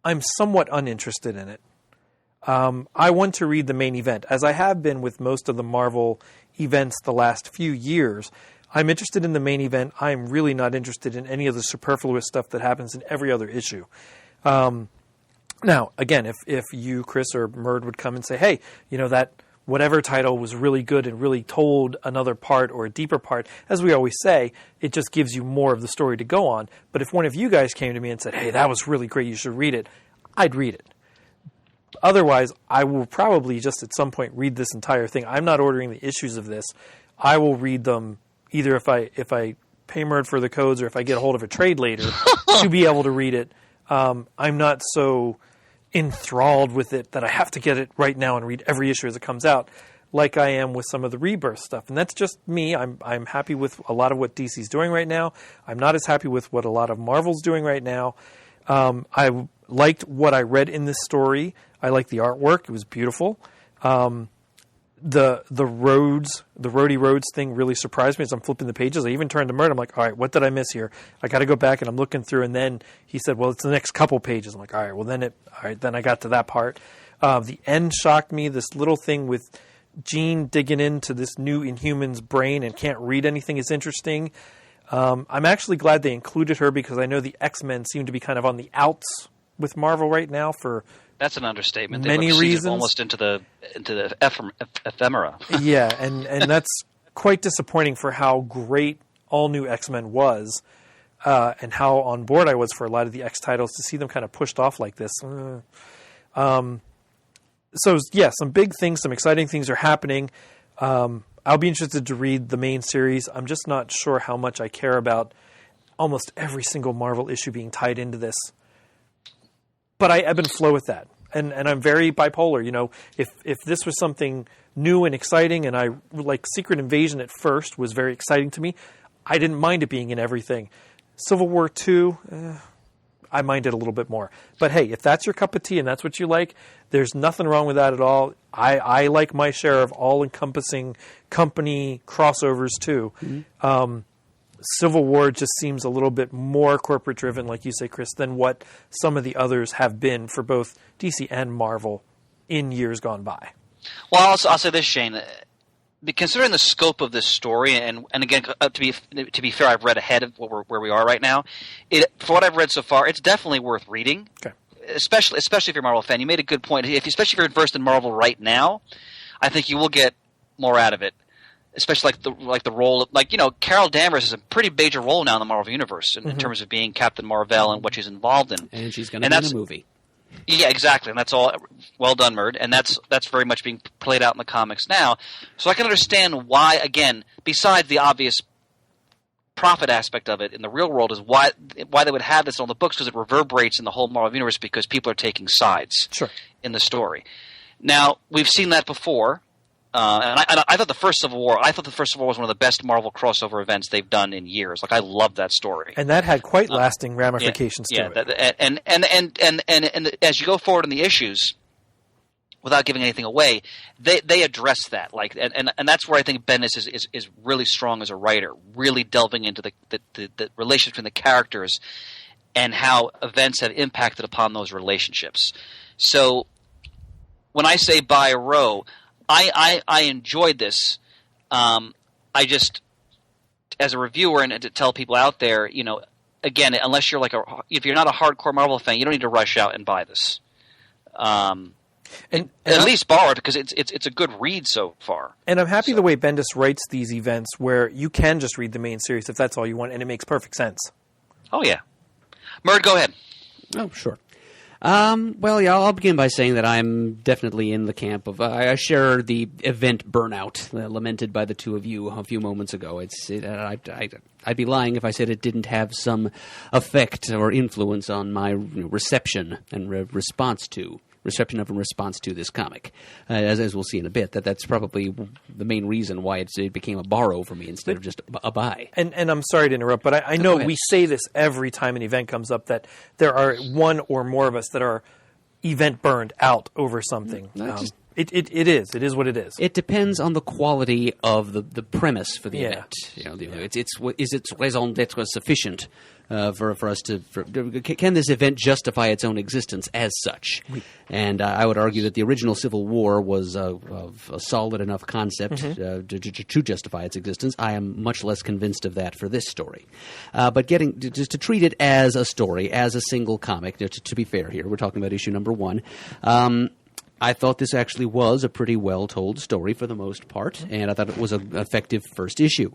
I'm somewhat uninterested in it. I want to read the main event, as I have been with most of the Marvel events the last few years. I'm interested in the main event. I'm really not interested in any of the superfluous stuff that happens in every other issue. Now, again, if you, Chris, or Murd would come and say, hey, that whatever title was really good and really told another part or a deeper part, as we always say, it just gives you more of the story to go on. But if one of you guys came to me and said, hey, that was really great, you should read it, I'd read it. Otherwise, I will probably just at some point read this entire thing. I'm not ordering the issues of this. I will read them either if I pay Murd for the codes or if I get a hold of a trade later to be able to read it. I'm not so enthralled with it that I have to get it right now and read every issue as it comes out, like I am with some of the Rebirth stuff. And that's just me. I'm happy with a lot of what DC's doing right now. I'm not as happy with what a lot of Marvel's doing right now. I liked what I read in this story. I liked the artwork. It was beautiful. The Rhodey Rhodes thing really surprised me as I'm flipping the pages. I even turned to Mert. I'm like, all right, what did I miss here? I got to go back, and I'm looking through. And then he said, well, it's the next couple pages. I'm like, all right, well, then I got to that part. The end shocked me. This little thing with Jean digging into this new Inhuman's brain and can't read anything is interesting. I'm actually glad they included her because I know the X-Men seem to be kind of on the outs with Marvel right now for that's an understatement. Many reasons, almost into the ephemera. Yeah, and that's quite disappointing for how great All New X-Men was, and how on board I was for a lot of the X titles to see them kind of pushed off like this. So yeah, some big things, some exciting things are happening. I'll be interested to read the main series. I'm just not sure how much I care about almost every single Marvel issue being tied into this. But I ebb and flow with that. And I'm very bipolar. If this was something new and exciting, and I like Secret Invasion at first was very exciting to me, I didn't mind it being in everything. Civil War 2, I mind it a little bit more. But hey, if that's your cup of tea and that's what you like, there's nothing wrong with that at all. I like my share of all-encompassing company crossovers too. Mm-hmm. Civil War just seems a little bit more corporate-driven, like you say, Chris, than what some of the others have been for both DC and Marvel in years gone by. Well, I'll say this, Shane. Considering the scope of this story, and again, to be fair, I've read ahead of where we are right now. For what I've read so far, it's definitely worth reading. Okay. Especially if you're a Marvel fan. You made a good point. Especially if you're versed in Marvel right now, I think you will get more out of it. Especially the role of, Carol Danvers is a pretty major role now in the Marvel Universe in terms of being Captain Marvel and what she's involved in. And she's going to be in a movie. Yeah, exactly, and that's all well done, Murd, and that's very much being played out in the comics now. So I can understand why, again, besides the obvious profit aspect of it in the real world, is why they would have this on the books, because it reverberates in the whole Marvel Universe because people are taking sides in the story. Now, we've seen that before. And I thought the first Civil War was one of the best Marvel crossover events they've done in years. Like, I loved that story, and that had quite lasting ramifications to it. And as you go forward in the issues, without giving anything away, they address that. And that's where I think Bendis is really strong as a writer, really delving into the relationship between the characters and how events have impacted upon those relationships. So when I say buy a row, I enjoyed this. I just, as a reviewer, and to tell people out there, again, unless you're if you're not a hardcore Marvel fan, you don't need to rush out and buy this. And at least borrow it, because it's a good read so far. And I'm happy the way Bendis writes these events, where you can just read the main series if that's all you want, and it makes perfect sense. Oh yeah, Murd, go ahead. Oh sure. Well, yeah, I'll begin by saying that I'm definitely in the camp of I share the event burnout lamented by the two of you a few moments ago. I'd be lying if I said it didn't have some effect or influence on my reception and response to this comic. As we'll see in a bit, that's probably the main reason why it became a borrow for me instead of just a buy. And I'm sorry to interrupt, but I know we say this every time an event comes up, that there are one or more of us that are event burned out over something. It is what it is. It depends on the quality of the premise for the event. Is its raison d'être sufficient for us to? Can this event justify its own existence as such? And I would argue that the original Civil War was a solid enough concept to justify its existence. I am much less convinced of that for this story. But just to treat it as a story, as a single comic. To be fair here, we're talking about issue number 1. I thought this actually was a pretty well-told story for the most part, and I thought it was an effective first issue.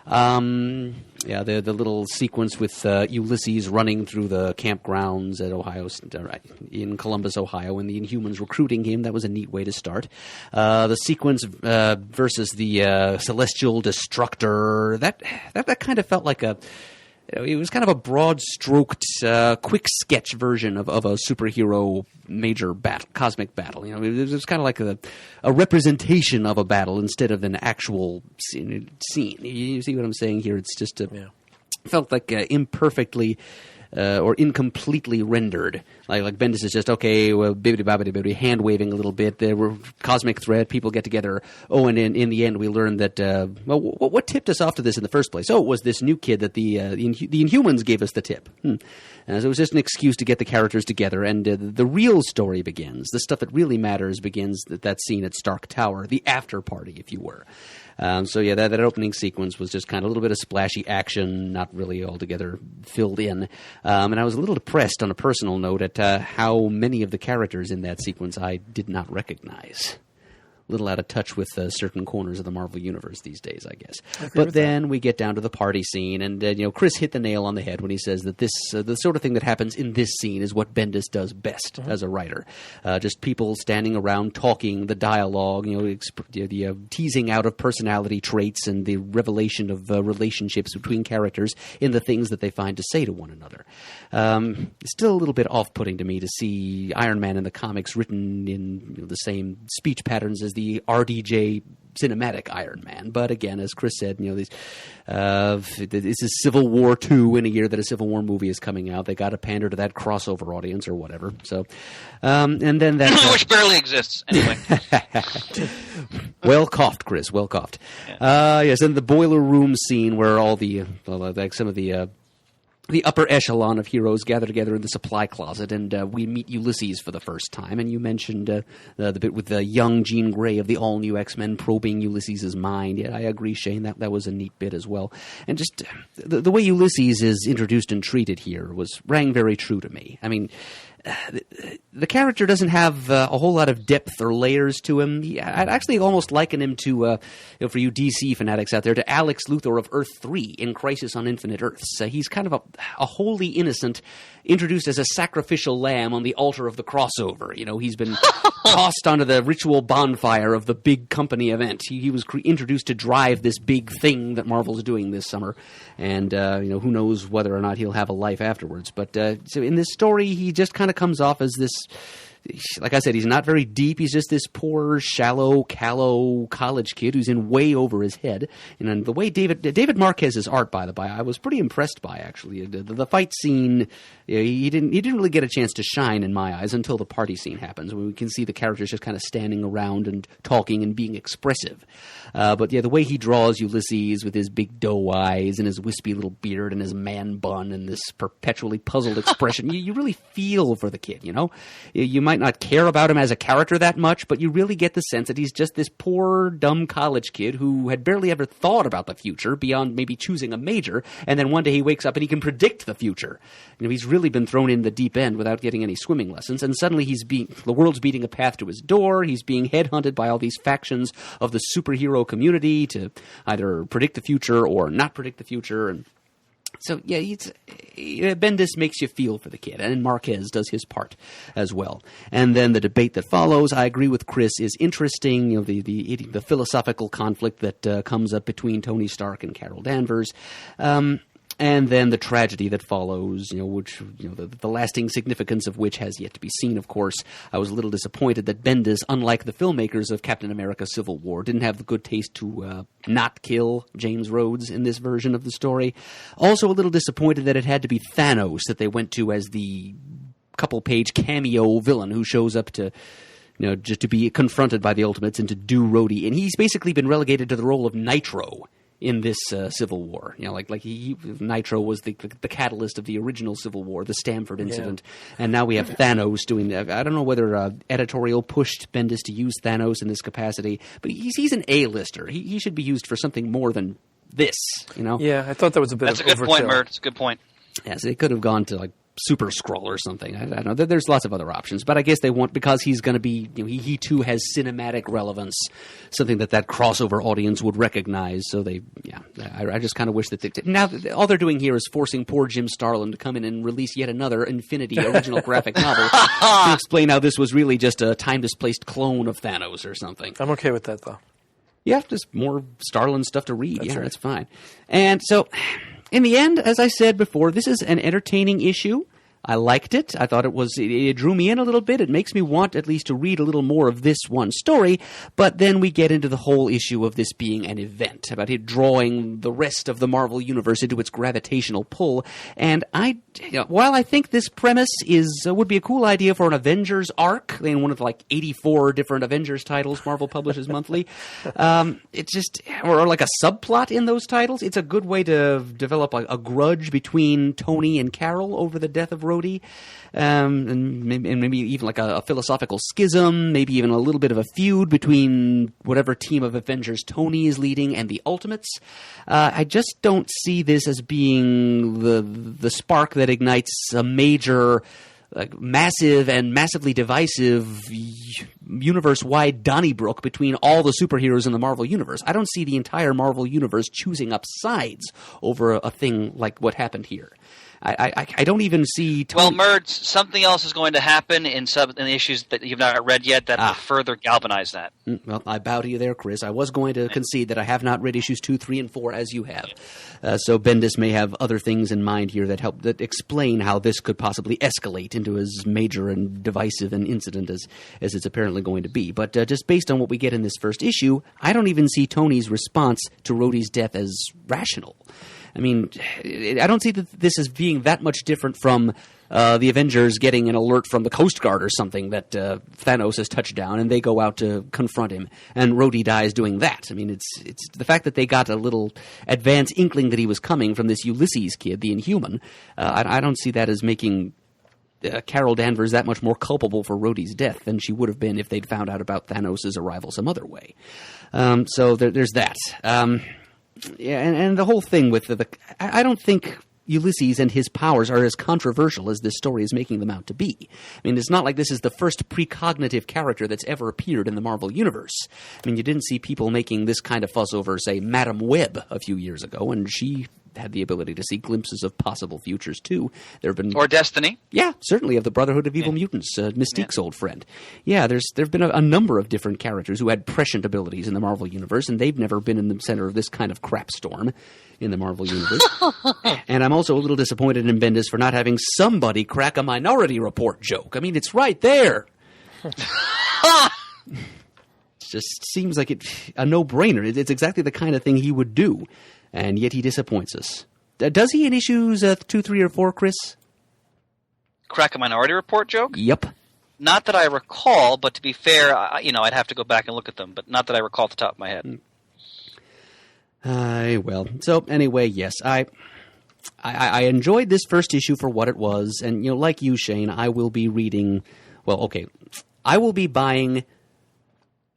The little sequence with Ulysses running through the campgrounds at in Columbus, Ohio, and the Inhumans recruiting him, that was a neat way to start. The sequence versus the Celestial Destructor, that kind of felt like it was kind of a broad-stroked, quick sketch version of a superhero major battle, cosmic battle. It was kind of like a representation of a battle instead of an actual scene. You see what I'm saying here? It's just felt like imperfectly or incompletely rendered. Like Bendis is just, okay, well, bibbidi-bobbidi-bobbidi, hand-waving a little bit. There were cosmic threat, people get together. Oh, and in the end we learned that, what tipped us off to this in the first place? Oh, it was this new kid that the Inhumans gave us the tip. So it was just an excuse to get the characters together, and the real story begins. The stuff that really matters begins that scene at Stark Tower, the after party, if you were. That opening sequence was just kind of a little bit of splashy action, not really altogether filled in. And I was a little depressed on a personal note at how many of the characters in that sequence I did not recognize. A little out of touch with certain corners of the Marvel Universe these days, I guess. But then we get down to the party scene, and Chris hit the nail on the head when he says that this the sort of thing that happens in this scene is what Bendis does best as a writer. Just people standing around talking, the dialogue, the teasing out of personality traits and the revelation of relationships between characters in the things that they find to say to one another. It's still a little bit off-putting to me to see Iron Man in the comics written in the same speech patterns as the RDJ cinematic Iron Man. But again, as Chris said, this is Civil War 2 in a year that a Civil War movie is coming out. They got to pander to that crossover audience or whatever. So, and then that which barely exists anyway. Well coughed, Chris. Well coughed. Yeah. Yes, and the boiler room scene where all the some of the upper echelon of heroes gather together in the supply closet, and we meet Ulysses for the first time. And you mentioned the bit with the young Jean Grey of the all-new X-Men probing Ulysses' mind. Yeah, I agree, Shane. That was a neat bit as well. And just the way Ulysses is introduced and treated here rang very true to me. I mean, the character doesn't have a whole lot of depth or layers to him. I'd actually almost liken him to, for you DC fanatics out there, to Alex Luthor of Earth 3 in Crisis on Infinite Earths. He's kind of a wholly innocent, introduced as a sacrificial lamb on the altar of the crossover. He's been tossed onto the ritual bonfire of the big company event. He was introduced to drive this big thing that Marvel's doing this summer. And, who knows whether or not he'll have a life afterwards. But so in this story, he just kind of comes off as this, like I said, he's not very deep. He's just this poor, shallow, callow college kid who's in way over his head. And the way David Marquez's art, by the by, I was pretty impressed by, actually. The fight scene, he didn't really get a chance to shine in my eyes until the party scene happens, when we can see the characters just kind of standing around and talking and being expressive. But the way he draws Ulysses with his big doe eyes and his wispy little beard and his man bun and this perpetually puzzled expression, you really feel for the kid, You might not care about him as a character that much, but you really get the sense that he's just this poor, dumb college kid who had barely ever thought about the future beyond maybe choosing a major, and then one day he wakes up and he can predict the future. He's really been thrown in the deep end without getting any swimming lessons, and suddenly the world's beating a path to his door. He's being headhunted by all these factions of the superhero community to either predict the future or not predict the future, and So, yeah, Bendis makes you feel for the kid, and Marquez does his part as well. And then the debate that follows, I agree with Chris, is interesting. You know, the philosophical conflict that comes up between Tony Stark and Carol Danvers. And then the tragedy that follows, which, the lasting significance of which has yet to be seen, of course. I was a little disappointed that Bendis, unlike the filmmakers of Captain America Civil War, didn't have the good taste to not kill James Rhodes in this version of the story. Also a little disappointed that it had to be Thanos that they went to as the couple-page cameo villain who shows up to... just to be confronted by the Ultimates and to do Rhodey. And he's basically been relegated to the role of Nitro in this Civil War. Nitro was the catalyst of the original Civil War, the Stamford incident, and now we have Thanos doing that. I don't know whether editorial pushed Bendis to use Thanos in this capacity, but he's an A-lister. He should be used for something more than this, Yeah, I thought that was a bit That's of a good overkill. point, Mert. It's a good point. Yes, they could have gone to Super Skrull or something. I don't know. There's lots of other options, but I guess they want, because he's going to be, he too has cinematic relevance, something that crossover audience would recognize. So I just kind of wish that now all they're doing here is forcing poor Jim Starlin to come in and release yet another Infinity original graphic novel to explain how this was really just a time-displaced clone of Thanos or something. I'm okay with that, though. Yeah, just more Starlin stuff to read. That's right. That's fine. And so, in the end, as I said before, this is an entertaining issue. I liked it. I thought it drew me in a little bit. It makes me want at least to read a little more of this one story. But then we get into the whole issue of this being an event, about it drawing the rest of the Marvel Universe into its gravitational pull. And while I think this premise would be a cool idea for an Avengers arc, in one of the 84 different Avengers titles Marvel publishes monthly, it's just, or like a subplot in those titles, it's a good way to develop a grudge between Tony and Carol over the death of Rhodey, and maybe even like a philosophical schism, maybe even a little bit of a feud between whatever team of Avengers Tony is leading and the Ultimates. I just don't see this as being the spark that ignites a major, massive and massively divisive universe-wide Donnybrook between all the superheroes in the Marvel Universe. I don't see the entire Marvel Universe choosing up sides over a thing like what happened here. I don't even see... Well, Merds, something else is going to happen in the issues that you've not read yet that will further galvanize that. Well, I bow to you there, Chris. I was going to concede that I have not read issues 2, 3, and 4 as you have. So Bendis may have other things in mind here that explain how this could possibly escalate into as major and divisive an incident as it's apparently going to be. But just based on what we get in this first issue, I don't even see Tony's response to Rhodey's death as rational. I mean, I don't see that this as being that much different from the Avengers getting an alert from the Coast Guard or something that Thanos has touched down, and they go out to confront him, and Rhodey dies doing that. I mean, it's the fact that they got a little advance inkling that he was coming from this Ulysses kid, the Inhuman. I don't see that as making Carol Danvers that much more culpable for Rhodey's death than she would have been if they'd found out about Thanos' arrival some other way. So there's that. Yeah, and the whole thing with I don't think Ulysses and his powers are as controversial as this story is making them out to be. I mean, it's not like this is the first precognitive character that's ever appeared in the Marvel Universe. I mean, you didn't see people making this kind of fuss over, say, Madam Web a few years ago, and she had the ability to see glimpses of possible futures, too. Or Destiny. Yeah, certainly, of the Brotherhood of Evil Mutants, Mystique's old friend. Yeah, there have been a number of different characters who had prescient abilities in the Marvel Universe, and they've never been in the center of this kind of crap storm in the Marvel Universe. And I'm also a little disappointed in Bendis for not having somebody crack a Minority Report joke. I mean, it's right there. It just seems like a no-brainer. It's exactly the kind of thing he would do. And yet he disappoints us. Does he in issues 2, 3, or 4, Chris? Crack a Minority Report joke? Yep. Not that I recall, but to be fair, I'd have to go back and look at them, but not that I recall at the top of my head. Well, so anyway, yes, I enjoyed this first issue for what it was, and like you, Shane, I will be reading. Well, okay, I will be buying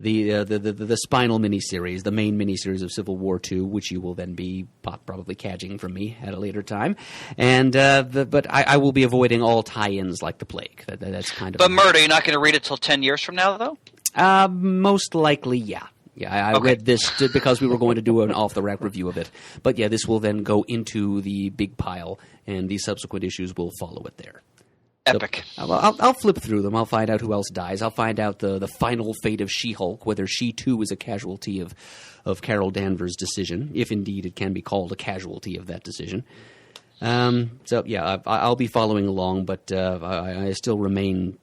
the Spinal miniseries, the main miniseries of Civil War II, which you will then be probably cadging from me at a later time, and but I will be avoiding all tie-ins like the plague. That's kind of. But Murder, you're not going to read it till 10 years from now, though. Most likely, yeah. Yeah, I read this because we were going to do an off-the-rack review of it. But yeah, this will then go into the big pile, and the subsequent issues will follow it there. Epic. So, I'll flip through them. I'll find out who else dies. I'll find out the final fate of She-Hulk, whether she too is a casualty of Carol Danvers' decision, if indeed it can be called a casualty of that decision. So yeah, I'll be following along, but I still remain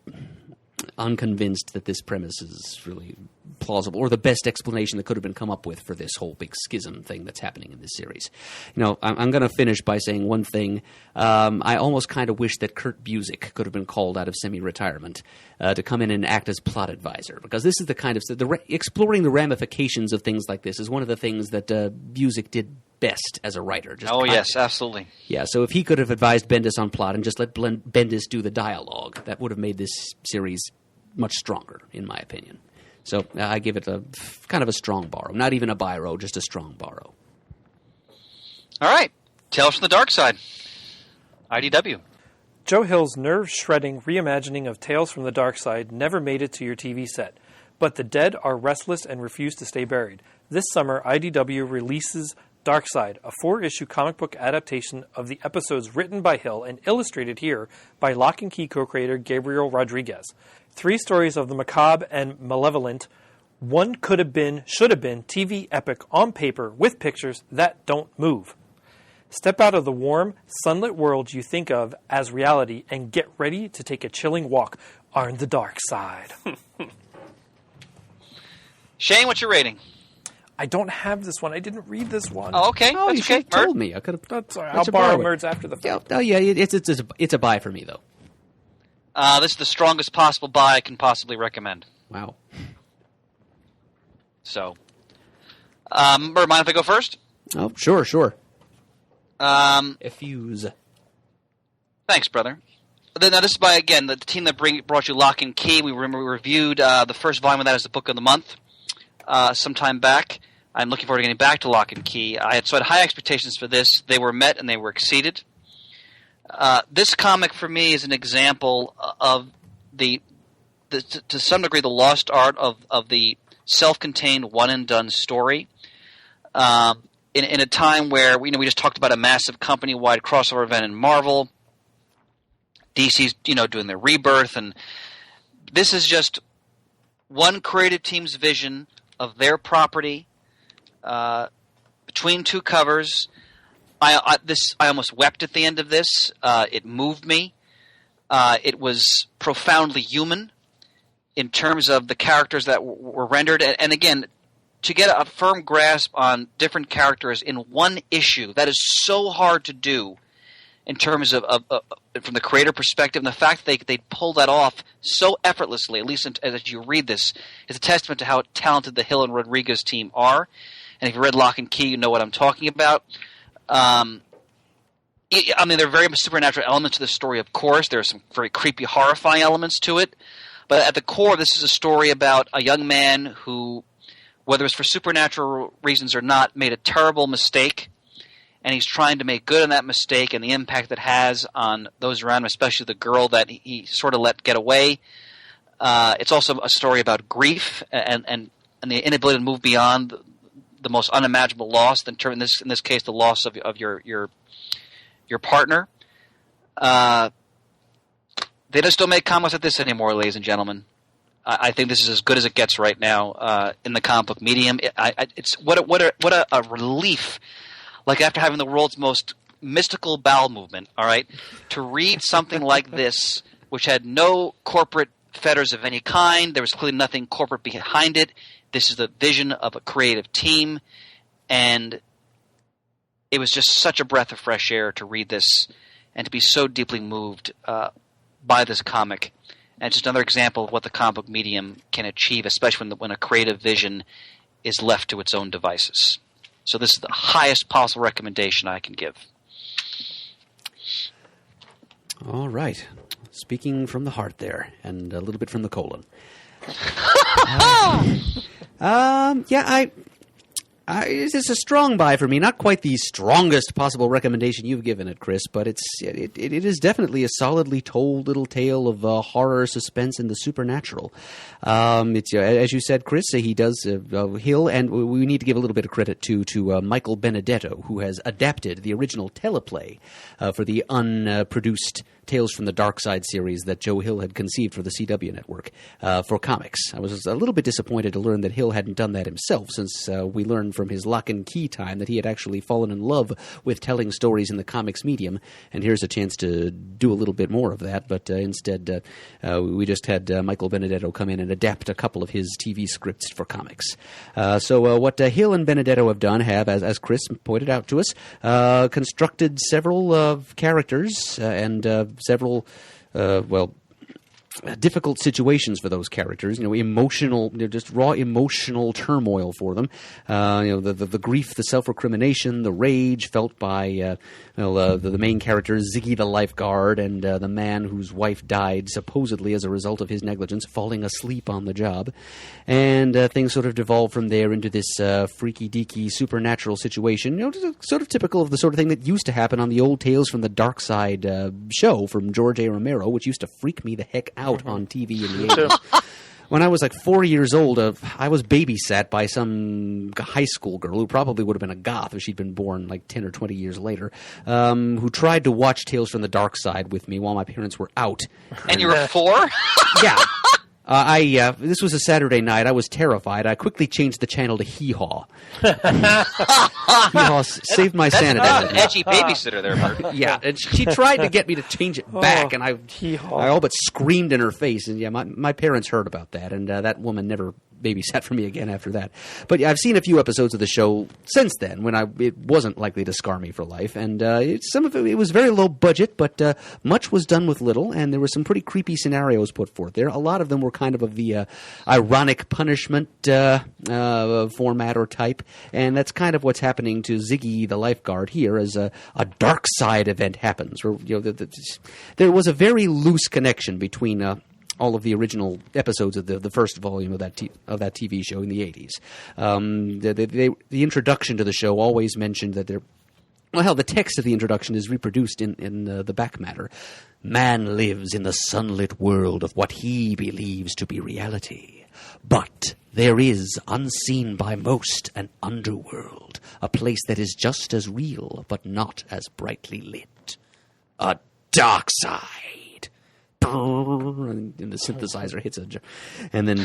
unconvinced that this premise is really plausible, or the best explanation that could have been come up with for this whole big schism thing that's happening in this series. I'm going to finish by saying one thing. I almost kind of wish that Kurt Busiek could have been called out of semi-retirement to come in and act as plot advisor, because this is the kind of exploring the ramifications of things like this is one of the things that Busiek did best as a writer. Yes, absolutely. Yeah, so if he could have advised Bendis on plot and just let Bendis do the dialogue, that would have made this series much stronger, in my opinion. So I give it a kind of a strong borrow. Not even a biro, just a strong borrow. All right. Tales from the Darkside. IDW. Joe Hill's nerve-shredding reimagining of Tales from the Darkside never made it to your TV set, but the dead are restless and refuse to stay buried. This summer, IDW releases Darkside, a 4-issue comic book adaptation of the episodes written by Hill and illustrated here by Lock and Key co-creator Gabriel Rodriguez. 3 stories of the macabre and malevolent, one could have been, should have been TV epic on paper with pictures that don't move. Step out of the warm, sunlit world you think of as reality and get ready to take a chilling walk on the dark side. Shane, what's your rating? I don't have this one. I didn't read this one. Oh, okay. Oh, That's you should okay. have told me. I could have. That's all right. I'll borrow Merds after the fact. Oh yeah, it's a buy for me though. This is the strongest possible buy I can possibly recommend. Wow. So, mind if I go first? Oh, sure. Effuse. Thanks, brother. Now, this is by, again, the team that brought you Lock and Key. We reviewed the first volume of that as the book of the month some time back. I'm looking forward to getting back to Lock and Key. I had high expectations for this. They were met and they were exceeded. This comic, for me, is an example of to some degree, the lost art of the self-contained one-and-done story. In a time where we just talked about a massive company-wide crossover event in Marvel, DC's doing their rebirth, and this is just one creative team's vision of their property between 2 covers. I almost wept at the end of this. It moved me. It was profoundly human in terms of the characters that were rendered, and again, to get a firm grasp on different characters in one issue, that is so hard to do in terms of from the creator perspective. And the fact that they pull that off so effortlessly, at least as you read this, is a testament to how talented the Hill and Rodriguez team are. And if you read Lock and Key, you know what I'm talking about. There are very supernatural elements to the story, of course. There are some very creepy, horrifying elements to it. But at the core, this is a story about a young man who, whether it's for supernatural reasons or not, made a terrible mistake, and he's trying to make good on that mistake and the impact it has on those around him, especially the girl that he sort of let get away. It's also a story about grief and the inability to move beyond the most unimaginable loss. In this case, the loss of your partner. They just don't make comics like this anymore, ladies and gentlemen. I think this is as good as it gets right now in the comic book medium. It's what a relief! Like after having the world's most mystical bowel movement, all right, to read something like this, which had no corporate fetters of any kind. There was clearly nothing corporate behind it. This is the vision of a creative team, and it was just such a breath of fresh air to read this and to be so deeply moved by this comic. And it's just another example of what the comic book medium can achieve, especially when a creative vision is left to its own devices. So this is the highest possible recommendation I can give. All right. Speaking from the heart there, and a little bit from the colon. I It's a strong buy for me. Not quite the strongest possible recommendation you've given it, Chris, but it is definitely a solidly told little tale of horror, suspense, and the supernatural. It's as you said, Chris, he does Hill, and we need to give a little bit of credit to Michael Benedetto, who has adapted the original teleplay for the unproduced Tales from the Darkside series that Joe Hill had conceived for the CW network for comics. I was a little bit disappointed to learn that Hill hadn't done that himself, since we learned from his Lock and Key time that he had actually fallen in love with telling stories in the comics medium, and here's a chance to do a little bit more of that, but instead we just had Michael Benedetto come in and adapt a couple of his TV scripts for comics. So what Hill and Benedetto have done as Chris pointed out to us, constructed several characters and several, difficult situations for those characters. Emotional, just raw emotional turmoil for them. The grief, the self-recrimination, the rage felt by the main character, Ziggy the lifeguard, and the man whose wife died supposedly as a result of his negligence, falling asleep on the job. And things sort of devolved from there into this freaky-deaky supernatural situation, sort of typical of the sort of thing that used to happen on the old Tales from the Darkside show from George A. Romero, which used to freak me the heck out on TV in the 80s. When I was like 4 years old, I was babysat by some high school girl who probably would have been a goth if she'd been born like 10 or 20 years later, who tried to watch Tales from the Darkside with me while my parents were out. And you were 4? Yeah. This was a Saturday night. I was terrified. I quickly changed the channel to Hee Haw. Hee Haw saved my sanity. That's an edgy babysitter there, Mark. Yeah, and she tried to get me to change it back, and I all but screamed in her face. And yeah, my parents heard about that, and that woman never babysat for me again after that. But yeah, I've seen a few episodes of the show since then, when it wasn't likely to scar me for life. And some of it was very low budget, but much was done with little, and there were some pretty creepy scenarios put forth there. A lot of them were kind of the ironic punishment format or type, and that's kind of what's happening to Ziggy the lifeguard here as a Darkside event happens. Where, there was a very loose connection between all of the original episodes of the first volume of that TV show in the 80s. The introduction to the show always mentioned that the text of the introduction is reproduced in the back matter. Man lives in the sunlit world of what he believes to be reality. But there is, unseen by most, an underworld, a place that is just as real but not as brightly lit. A dark side. And the synthesizer hits and then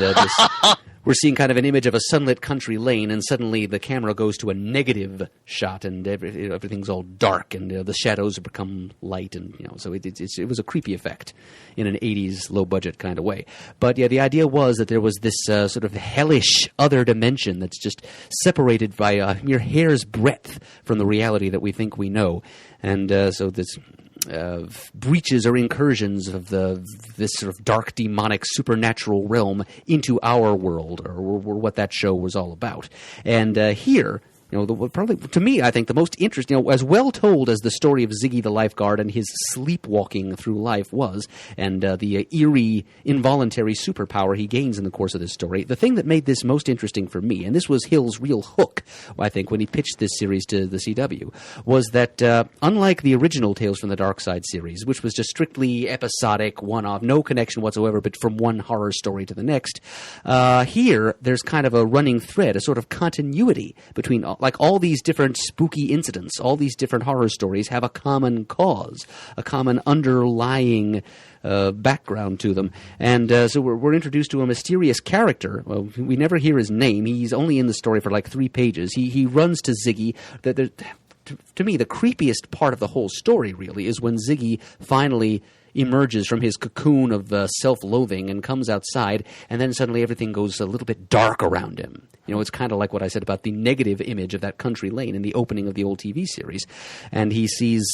we're seeing kind of an image of a sunlit country lane, and suddenly the camera goes to a negative shot, and everything's all dark, and the shadows have become light, and so it was a creepy effect in an 80s low budget kind of way. But yeah, the idea was that there was this sort of hellish other dimension that's just separated by a mere hair's breadth from the reality that we think we know, and so this breaches or incursions of this sort of dark, demonic, supernatural realm into our world, or what that show was all about. And here, probably to me, I think the most interesting, as well told as the story of Ziggy the lifeguard and his sleepwalking through life was, and the eerie, involuntary superpower he gains in the course of this story, the thing that made this most interesting for me, and this was Hill's real hook, I think, when he pitched this series to the CW, was that unlike the original Tales from the Darkside series, which was just strictly episodic, one-off, no connection whatsoever, but from one horror story to the next, here there's kind of a running thread, a sort of continuity between like all these different spooky incidents, all these different horror stories have a common cause, a common underlying background to them. And so we're introduced to a mysterious character. Well, we never hear his name. He's only in the story for like 3 pages. He runs to Ziggy. To me, the creepiest part of the whole story, really, is when Ziggy finally emerges from his cocoon of self-loathing and comes outside, and then suddenly everything goes a little bit dark around him. It's kind of like what I said about the negative image of that country lane in the opening of the old TV series. And he sees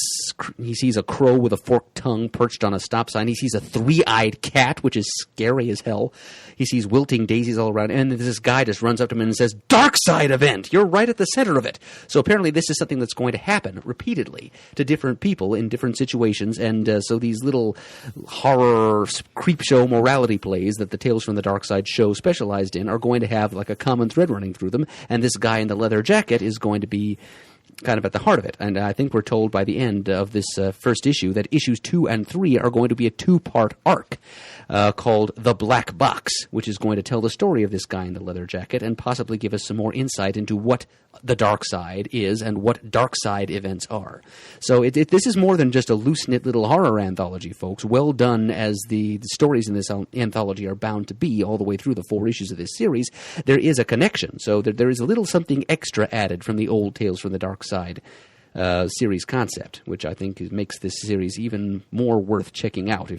a crow with a forked tongue perched on a stop sign. He sees a 3-eyed cat, which is scary as hell. He sees wilting daisies all around. And this guy just runs up to him and says, "Darkside event! You're right at the center of it." So apparently this is something that's going to happen repeatedly to different people in different situations. And so these little horror creep show morality plays that the Tales from the Darkside show specialized in are going to have like a common thread thread running through them, and this guy in the leather jacket is going to be kind of at the heart of it. And I think we're told by the end of this first issue that issues 2 and 3 are going to be a 2-part arc called The Black Box, which is going to tell the story of this guy in the leather jacket and possibly give us some more insight into what the Darkside is and what Darkside events are. So this is more than just a loose-knit little horror anthology, folks. Well done as the stories in this anthology are bound to be all the way through the 4 issues of this series. There is a connection. So there is a little something extra added from the old Tales from the Darkside series concept, which I think makes this series even more worth checking out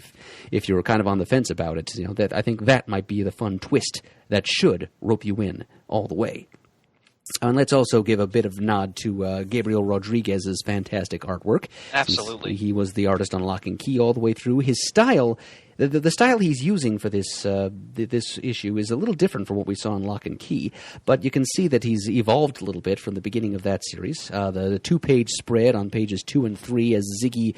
if you're kind of on the fence about it. That I think that might be the fun twist that should rope you in all the way. And let's also give a bit of nod to Gabriel Rodriguez's fantastic artwork. Absolutely. He was the artist on Lock and Key all the way through. His style, the style he's using for this issue is a little different from what we saw in Lock and Key, but you can see that he's evolved a little bit from the beginning of that series. The 2-page spread on pages 2 and 3 as Ziggy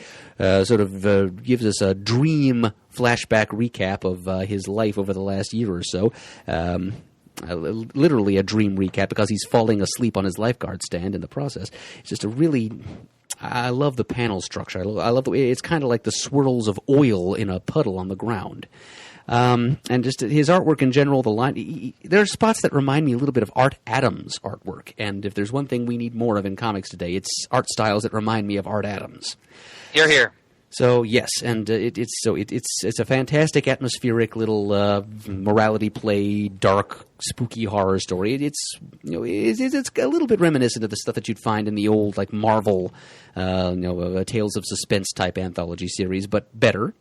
sort of gives us a dream flashback recap of his life over the last year or so. Literally a dream recap because he's falling asleep on his lifeguard stand in the process. It's just a really... I love the panel structure. I love the way it's kind of like the swirls of oil in a puddle on the ground. And just his artwork in general, the line... there are spots that remind me a little bit of Art Adams' artwork. And if there's one thing we need more of in comics today, it's art styles that remind me of Art Adams. Hear, hear. So yes, and it's a fantastic atmospheric little morality play, dark, spooky horror story. It's a little bit reminiscent of the stuff that you'd find in the old like Marvel, Tales of Suspense type anthology series, but better.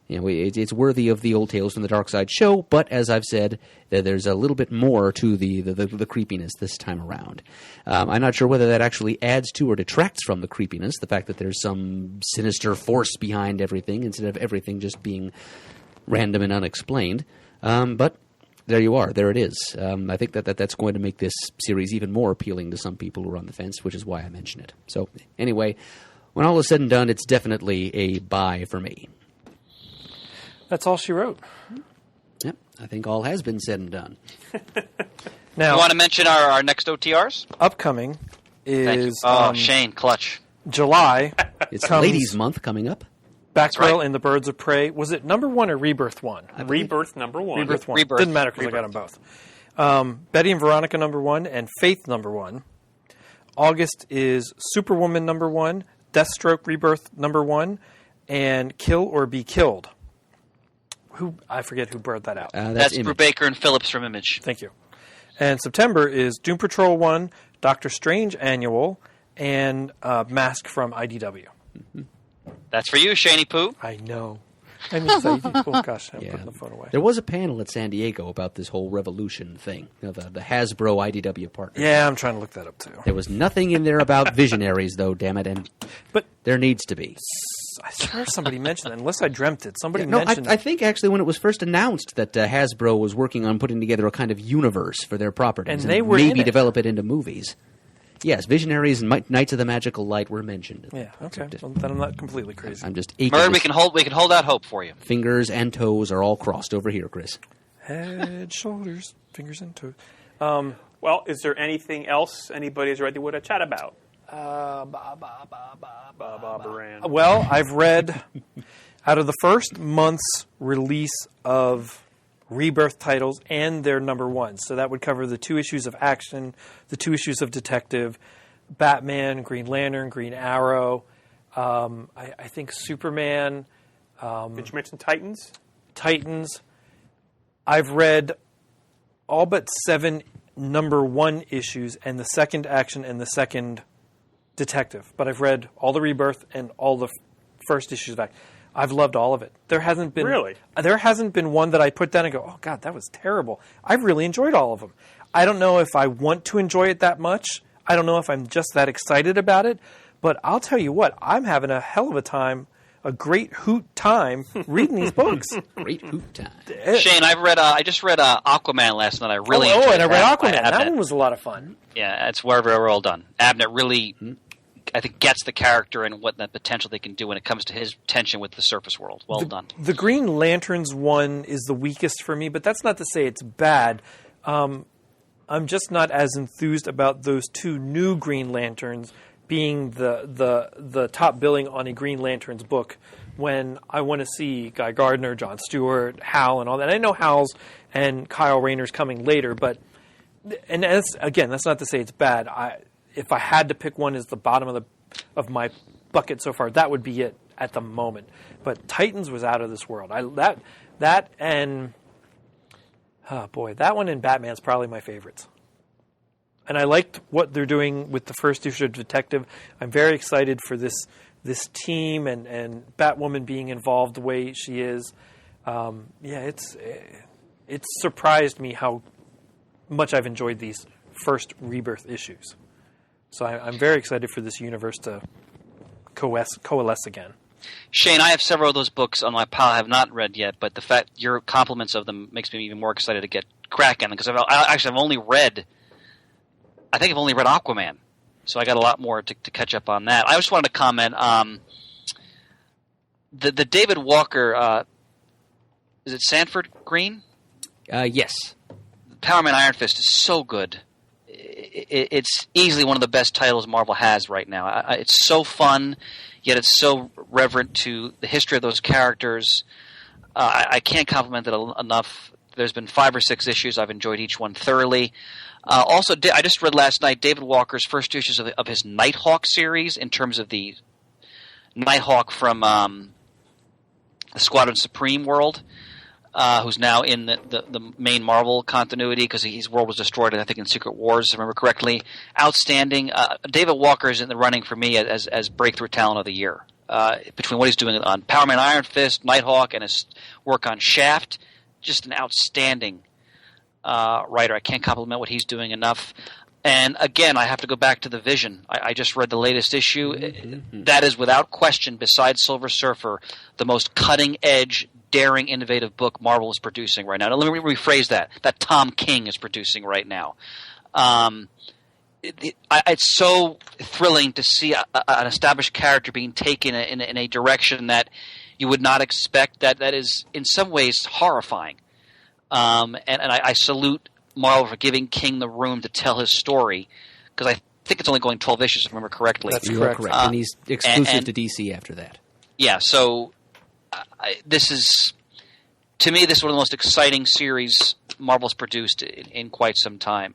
It's worthy of the old Tales from the Darkside show, but as I've said, there's a little bit more to the creepiness this time around. I'm not sure whether that actually adds to or detracts from the creepiness, the fact that there's some sinister force behind everything instead of everything just being random and unexplained. But there you are. There it is. I think that's going to make this series even more appealing to some people who are on the fence, which is why I mention it. So anyway, when all is said and done, it's definitely a buy for me. That's all she wrote. Yep, I think all has been said and done. Now, You want to mention our next OTRs? upcoming Thank you. is Shane, clutch. July. It's comes Ladies' Month coming up. Batgirl right. and the Birds of Prey. Was it number 1 or Rebirth 1? Rebirth number 1. Rebirth 1. Rebirth. Didn't matter because I got them both. Betty and Veronica number 1 and Faith number 1. August is Superwoman number 1, Deathstroke Rebirth number 1, and Kill or Be Killed. I forget who brought that out. That's Image. Brubaker and Phillips from Image. Thank you. And September is Doom Patrol 1, Doctor Strange Annual, and Mask from IDW. That's for you, Shaney Poo. I know. I'm excited. Oh, gosh, I'm putting the phone away. There was a panel at San Diego about this whole Revolution thing, the Hasbro IDW partnership. Yeah, I'm trying to look that up, too. There was nothing in there about visionaries, though, damn it, and But there needs to be. I swear somebody mentioned it, unless I dreamt it. Somebody No, mentioned I it. think actually when it was first announced that Hasbro was working on putting together a kind of universe for their properties And they were maybe in it. develop it into movies. Yes, Visionaries and Knights of the Magical Light were mentioned. Yeah, okay. Well, then I'm not completely crazy. I'm just aching. Murd, to we can hold out hope for you. Fingers and toes are all crossed over here, Chris. Head, shoulders, fingers, and toes. Well, is there anything else anybody's ready to chat about? Well, I've read out of the first month's release of Rebirth titles and their number 1. So that would cover the 2 issues of Action, the 2 issues of Detective, Batman, Green Lantern, Green Arrow, I think Superman. Did you mention Titans? Titans. I've read all but 7 number 1 issues and the second Action and the second Detective. But I've read all the Rebirth and all the first issues back. I've loved all of it. There hasn't been one that I put down and go, oh God, that was terrible. I've really enjoyed all of them. I don't know if I want to enjoy it that much. I don't know if I'm just that excited about it. But I'll tell you what, I'm having a hell of a time, a great hoot time reading these books. Great hoot time. Shane, I just read Aquaman last night. I really enjoyed and I read that by Aquaman. That Abnett. one was a lot of fun. Yeah, it's where we're all done. Abnett really, I think, gets the character and what the potential they can do when it comes to his tension with the surface world. Well done. The Green Lanterns one is the weakest for me, but that's not to say it's bad. I'm just not as enthused about those two new Green Lanterns being the top billing on a Green Lanterns book when I want to see Guy Gardner, Jon Stewart, Hal, and all that. I know Hal's and Kyle Rayner's coming later, but that's not to say it's bad. If I had to pick one as the bottom of my bucket so far, that would be it at the moment. But Titans was out of this world. That one and Batman's probably my favorites. And I liked what they're doing with the first issue of Detective. I'm very excited for this team and Batwoman being involved the way she is. It's surprised me how much I've enjoyed these first Rebirth issues. So I'm very excited for this universe to coalesce again. Shane, I have several of those books on my pile I have not read yet, but the fact your compliments of them makes me even more excited to get cracking because I've only read Aquaman, so I got a lot more to catch up on that. I just wanted to comment, the David Walker, is it Sanford Green? Yes. Power Man Iron Fist is so good. It's easily one of the best titles Marvel has right now. It's so fun, yet it's so reverent to the history of those characters. I can't compliment it enough. There's been 5 or 6 issues. I've enjoyed each one thoroughly. Also, I just read last night David Walker's first issues of his Nighthawk series in terms of the Nighthawk from the Squadron Supreme world. Who's now in the main Marvel continuity because his world was destroyed, I think, in Secret Wars, if I remember correctly. Outstanding. David Walker is in the running for me as Breakthrough Talent of the Year. Between what he's doing on Power Man Iron Fist, Nighthawk, and his work on Shaft, just an outstanding writer. I can't compliment what he's doing enough. And again, I have to go back to the Vision. I just read the latest issue. Mm-hmm. That is, without question, besides Silver Surfer, the most cutting-edge, daring, innovative book Marvel is producing right now. Now, let me rephrase that Tom King is producing right now. It's so thrilling to see an established character being taken in a direction that you would not expect, that is in some ways horrifying. And I salute Marvel for giving King the room to tell his story, because I think it's only going 12 issues, if I remember correctly. That's correct. And he's exclusive and to DC after that. Yeah, so this is one of the most exciting series Marvel's produced in quite some time.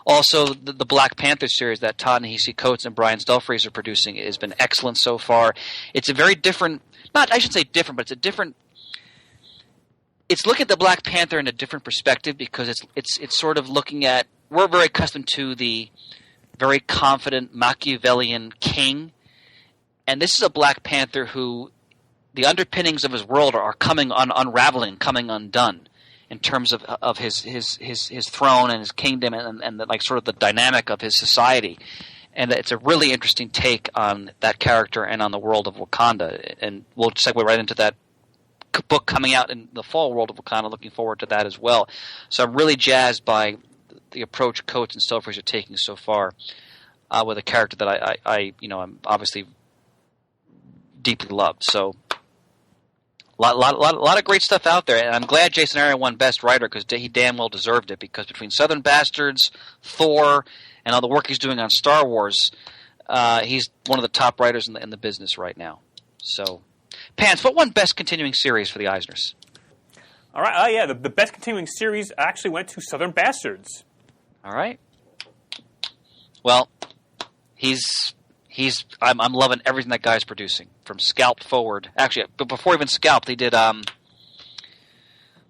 Also, the Black Panther series that Ta-Nehisi Coates and Brian Stelfreeze are producing has been excellent so far. It's a very different – I shouldn't say different, but it's a different – it's looking at the Black Panther in a different perspective because it's sort of looking at – we're very accustomed to the very confident Machiavellian king, and this is a Black Panther who – the underpinnings of his world are coming unraveling, coming undone, in terms of his throne and his kingdom and the, like sort of the dynamic of his society, and it's a really interesting take on that character and on the world of Wakanda. And we'll segue right into that book coming out in the fall, World of Wakanda. Looking forward to that as well. So I'm really jazzed by the approach Coates and Stelfreeze are taking so far with a character that I'm obviously deeply loved. So. Lot of great stuff out there, and I'm glad Jason Aaron won Best Writer because he damn well deserved it. Because between Southern Bastards, Thor, and all the work he's doing on Star Wars, he's one of the top writers in the business right now. So, Pants, what won Best Continuing Series for the Eisners? All right, the Best Continuing Series actually went to Southern Bastards. All right. Well, I'm loving everything that guy's producing from Scalped forward. Actually, but before even Scalped, he did what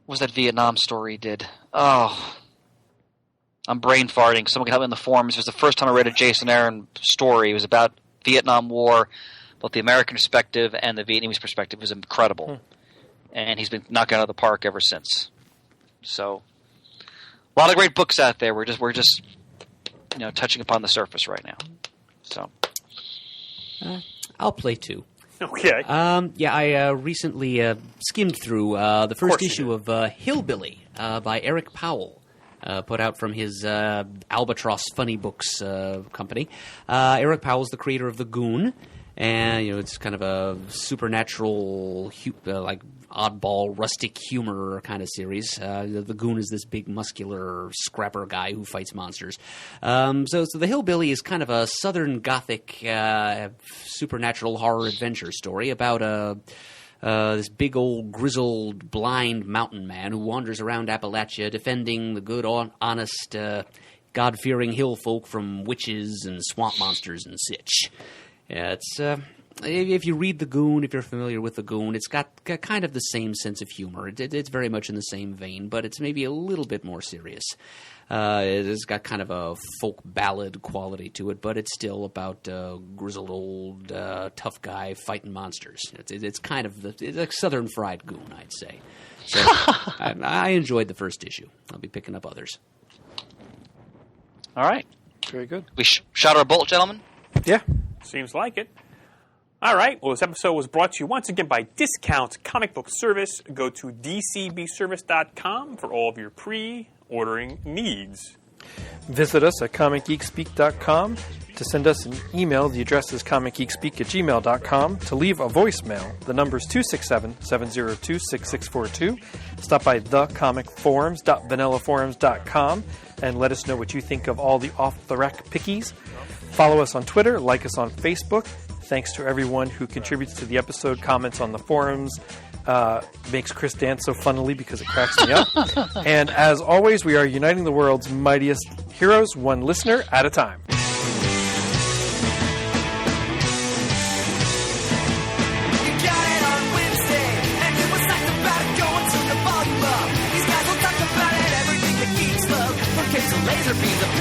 was that Vietnam story he did? Oh, I'm brain farting. Someone can help me in the forums. It was the first time I read a Jason Aaron story. It was about Vietnam War, both the American perspective and the Vietnamese perspective. It was incredible, and he's been knocking it out of the park ever since. So, a lot of great books out there. We're just touching upon the surface right now. So. I'll play 2. Okay. I recently skimmed through the first issue of Hillbilly by Eric Powell, put out from his Albatross Funny Books company. Eric Powell's the creator of The Goon, and it's kind of a supernatural, oddball, rustic humor kind of series. The Goon is this big, muscular scrapper guy who fights monsters. So the Hillbilly is kind of a Southern Gothic supernatural horror adventure story about this big old grizzled blind mountain man who wanders around Appalachia defending the good, honest, God-fearing hill folk from witches and swamp monsters and such. Yeah, it's if you read The Goon, if you're familiar with The Goon, it's got kind of the same sense of humor. It's very much in the same vein, but it's maybe a little bit more serious. It's got kind of a folk ballad quality to it, but it's still about grizzled old tough guy fighting monsters. It's kind of it's like Southern Fried Goon, I'd say. So I enjoyed the first issue. I'll be picking up others. All right. Very good. We shot our bolt, gentlemen? Yeah. Seems like it. All right. Well, this episode was brought to you once again by Discount Comic Book Service. Go to dcbservice.com for all of your pre-ordering needs. Visit us at comicgeekspeak.com. To send us an email, the address is comicgeekspeak@gmail.com. To leave a voicemail, the number is 267-702-6642. Stop by thecomicforums.vanillaforums.com and let us know what you think of all the off-the-rack pickies. Follow us on Twitter, like us on Facebook. Thanks to everyone who contributes to the episode, comments on the forums, makes Chris dance so funnily because it cracks me up. And as always, we are uniting the world's mightiest heroes, one listener at a time. You got it on Wednesday, and you was psyched about it going to the volume up. These guys will talk about it, everything that geeks love. From capes to laser beams,